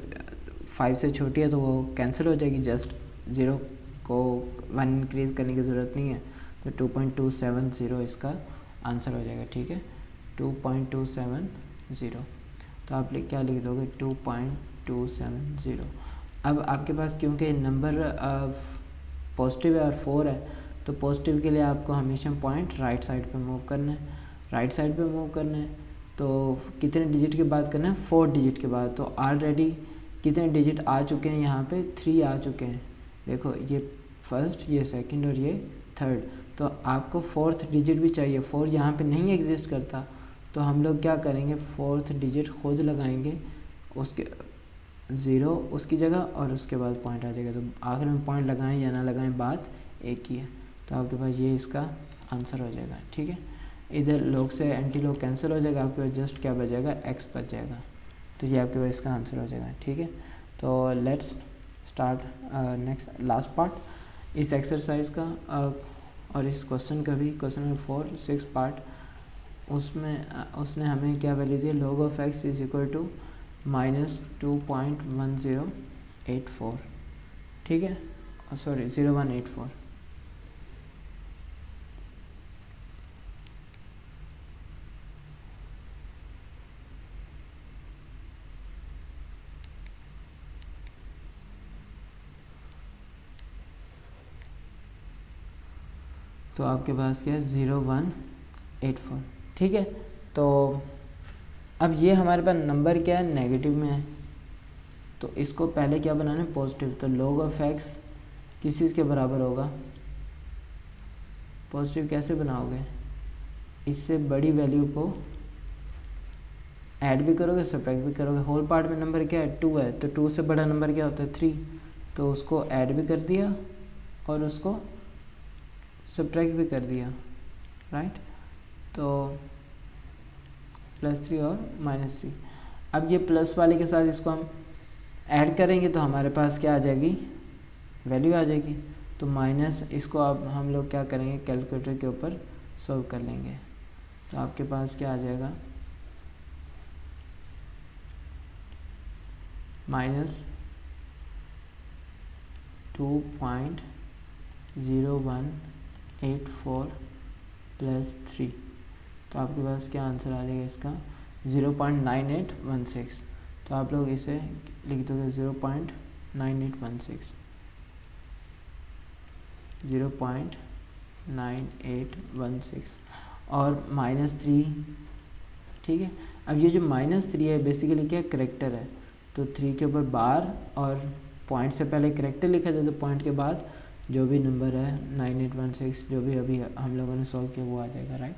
5 से छोटी है तो वो कैंसिल हो जाएगी, जस्ट 0 को 1 इंक्रीज़ करने की ज़रूरत नहीं है। तो 2.270 इसका आंसर हो जाएगा। ठीक है, 2.270, तो आप क्या लिख दोगे, 2.270। अब आपके पास क्योंकि नंबर पॉजिटिव है और 4 है, तो पॉजिटिव के लिए आपको हमेशा पॉइंट राइट साइड पे मूव करना है, राइट साइड पे मूव करना है। तो कितने डिजिट के बाद करना है, 4 डिजिट के बाद। तो ऑलरेडी कितने डिजिट आ चुके हैं, यहाँ पे 3 आ चुके हैं। देखो ये फर्स्ट, ये सेकंड और ये थर्ड, तो आपको 4th डिजिट भी चाहिए। 4 यहाँ पे नहीं एग्जिस्ट करता, तो हम लोग क्या करेंगे, 4th डिजिट खुद लगाएंगे, उसके ज़ीरो उसकी जगह और उसके बाद पॉइंट आ जाएगा। तो आखिर में पॉइंट लगाएं या ना लगाएं बात एक ही है। तो आपके पास ये इसका आंसर हो जाएगा। ठीक है, इधर लॉग से एंटी लॉग कैंसिल हो जाएगा, आपके पास जस्ट क्या बचेगा, एक्स बच जाएगा। तो ये आपके पास इसका आंसर हो जाएगा। ठीक है, तो let's start next last part इस एक्सरसाइज का और इस क्वेश्चन का भी, क्वेश्चन नंबर 4 6 पार्ट। उसमें उसने हमें क्या वैल्यू दी, log of x is equal to -2.1084। ठीक है, सॉरी 0184। तो आपके पास क्या है 0184। ठीक है, तो अब ये हमारे पास नंबर क्या है, नेगेटिव में है, तो इसको पहले क्या बनाना है, पॉजिटिव। तो log ऑफ x किस चीज़ के बराबर होगा, पॉजिटिव कैसे बनाओगे, इससे बड़ी वैल्यू को ऐड भी करोगे सब्ट्रैक्ट भी करोगे। होल पार्ट में नंबर क्या है, 2 है, तो 2 से बड़ा नंबर क्या होता है, 3। तो उसको ऐड भी कर दिया और उसको सब्ट्रैक्ट भी कर दिया, राइट। तो +3 और -3। अब ये प्लस वाले के साथ इसको हम ऐड करेंगे तो हमारे पास क्या आ जाएगी, वैल्यू आ जाएगी। तो माइनस इसको अब हम लोग क्या करेंगे, कैलकुलेटर के ऊपर सॉल्व कर लेंगे। तो आपके पास क्या आ जाएगा, -2.0184 + 3। तो आपके पास क्या आंसर आ जाएगा इसका, 0.9816। तो आप लोग इसे लिख दोगे 0.9816, 0.9816 और -3। ठीक है, अब ये जो -3 है बेसिकली क्या करेक्टर है, तो 3 के ऊपर बार और पॉइंट से पहले करेक्टर लिखा जाए, तो पॉइंट के बाद जो भी नंबर है 9816 जो भी अभी हम लोगों ने सॉल्व किया वो आ जाएगा, राइट।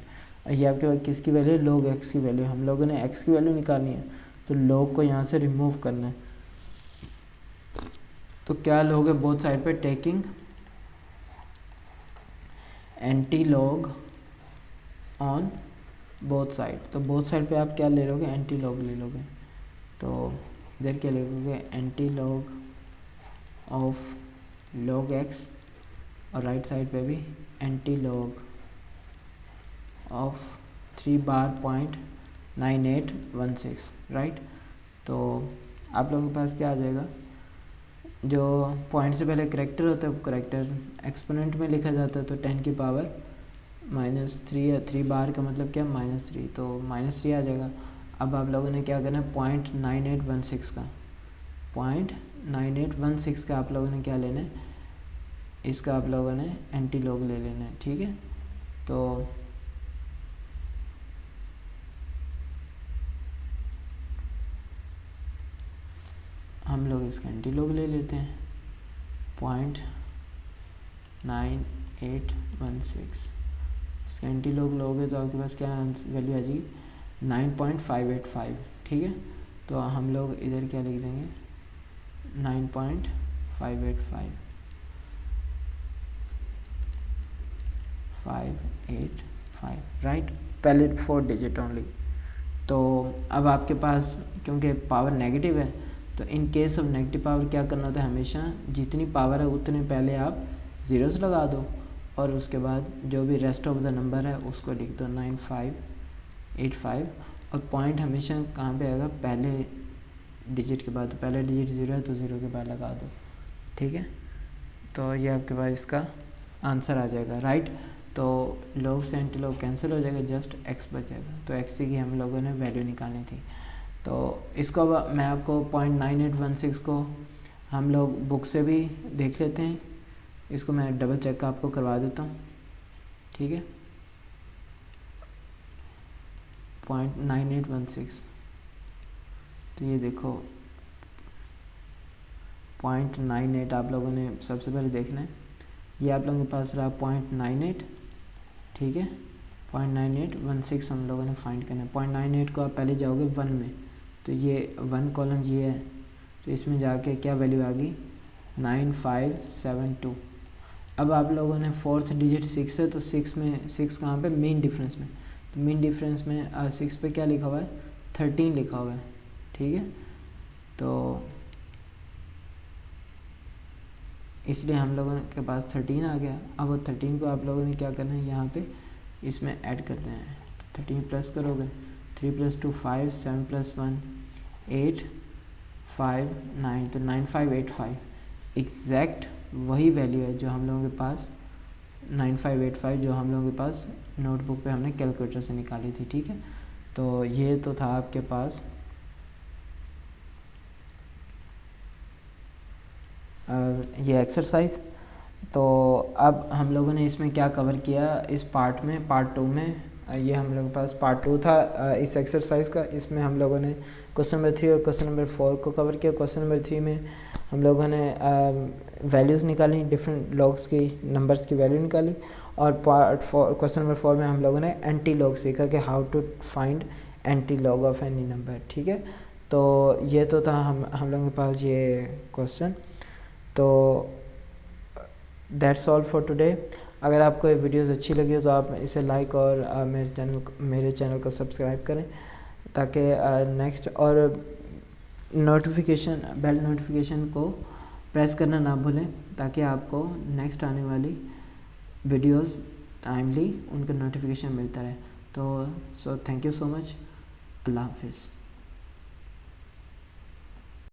ये आपके पास किसकी वैल्यू है, log x की वैल्यू। हम लोगों ने x की वैल्यू निकालनी है, तो log को यहाँ से रिमूव करना है। तो क्या लोगे बोथ साइड पे, taking anti log on both side. तो बोथ साइड पे आप क्या ले लोगे, एंटी लॉग ले लोगे। तो इधर क्या लिखोगे, anti log of log x और राइट साइड पे भी एंटी लॉग ऑफ 3.9816, राइट। तो आप लोगों के पास क्या आ जाएगा, जो पॉइंट से पहले करेक्टर होता है, करेक्टर एक्सपोनेंट में लिखा जाता है, तो 10 की पावर -3 है, 3 बार का मतलब क्या, -3, तो -3 आ जाएगा। अब आप लोगों ने क्या करना है, 0.9816 का, 0.9816 का आप लोगों ने क्या लेना है, इसका आप लोगों ने एंटी लॉग ले लेना है। ठीक है, तो हम लोग इसका एंटी लॉग ले लेते हैं 0.9816। इसका एंटी लॉग लोगे तो आपके पास क्या वैल्यू आ जाएगी, 9.585। ठीक है, तो हम लोग इधर क्या लिख देंगे, 9.585, 585, राइट। पहले 4 डिजिट ओनली। तो अब आपके पास क्योंकि पावर नेगेटिव है, तो in case of negative power क्या करना होता है, हमेशा जितनी पावर है उतने पहले आप ज़ीरोस लगा दो और उसके बाद जो भी रेस्ट ऑफ द नंबर है उसको लिख दो 9585। और पॉइंट हमेशा कहाँ पे आएगा, पहले डिजिट के बाद। तो पहले डिजिट 0 है तो 0 के बाद लगा दो। ठीक है, तो ये आपके पास इसका आंसर आ जाएगा, राइट। तो log से एंटी लॉग कैंसिल हो जाएगा, जस्ट x बचेगा। तो x की हम लोगों ने वैल्यू निकालनी थी। तो इसको अब मैं आपको 0.9816 को हम लोग बुक से भी देख लेते हैं, इसको मैं डबल चेक आपको करवा देता हूँ। ठीक है, 0.9816, तो ये देखो 0.98 आप लोगों ने सबसे पहले देखना है। ये आप लोगों के पास रहा 0.98, ठीक है। 0.9816 हम लोगों ने फाइंड करना है। 0.98 को आप पहले जाओगे 1 में, तो ये 1 कॉलम ये है, तो इसमें जाके क्या वैल्यू आ गई 9572। अब आप लोगों ने फोर्थ डिजिट 6 है, तो 6 में 6 कहाँ पे, मीन डिफरेंस में, तो मीन डिफरेंस में 6 पे क्या लिखा हुआ है 13 लिखा हुआ है, ठीक है। तो इसलिए हम लोगों के पास 13 आ गया। अब वो 13 को आप लोगों ने क्या करना है, यहाँ पे इसमें ऐड कर देना है। 13 प्लस करोगे 3 + 2 5, 7 + 1 8 5 9, तो 9585 एग्जैक्ट वही वैल्यू है जो हम लोगों के पास 9585 जो हम लोगों के पास नोटबुक पे हमने कैलकुलेटर से निकाली थी, ठीक है। तो ये तो था आपके पास ये एक्सरसाइज। तो अब हम लोगों ने इसमें क्या कवर किया इस पार्ट में, पार्ट 2 में, ये हम लोगों के पास पार्ट 2 था इस एक्सरसाइज का। इसमें हम लोगों ने क्वेश्चन नंबर 3 और क्वेश्चन नंबर 4 को कवर किया। क्वेश्चन नंबर 3 में हम लोगों ने वैल्यूज़ निकाली, डिफरेंट लॉग्स की, नंबर्स की वैल्यू निकाली। और पार्ट 4 क्वेश्चन नंबर 4 में हम लोगों ने एंटी लॉग सीखा कि how to find anti log of any number, ठीक है। तो ये तो था हम लोगों के पास ये क्वेश्चन। तो दैट्स ऑल फॉर टुडे। अगर आपको ये वीडियोस अच्छी लगी हो तो आप इसे लाइक और मेरे चैनल को सब्सक्राइब करें, ताकि नेक्स्ट और बेल नोटिफिकेशन को प्रेस करना ना भूलें, ताकि आपको नेक्स्ट आने वाली वीडियोस टाइमली उनका नोटिफिकेशन मिलता रहे। तो थैंक यू सो मच। अल्लाह हाफिज़।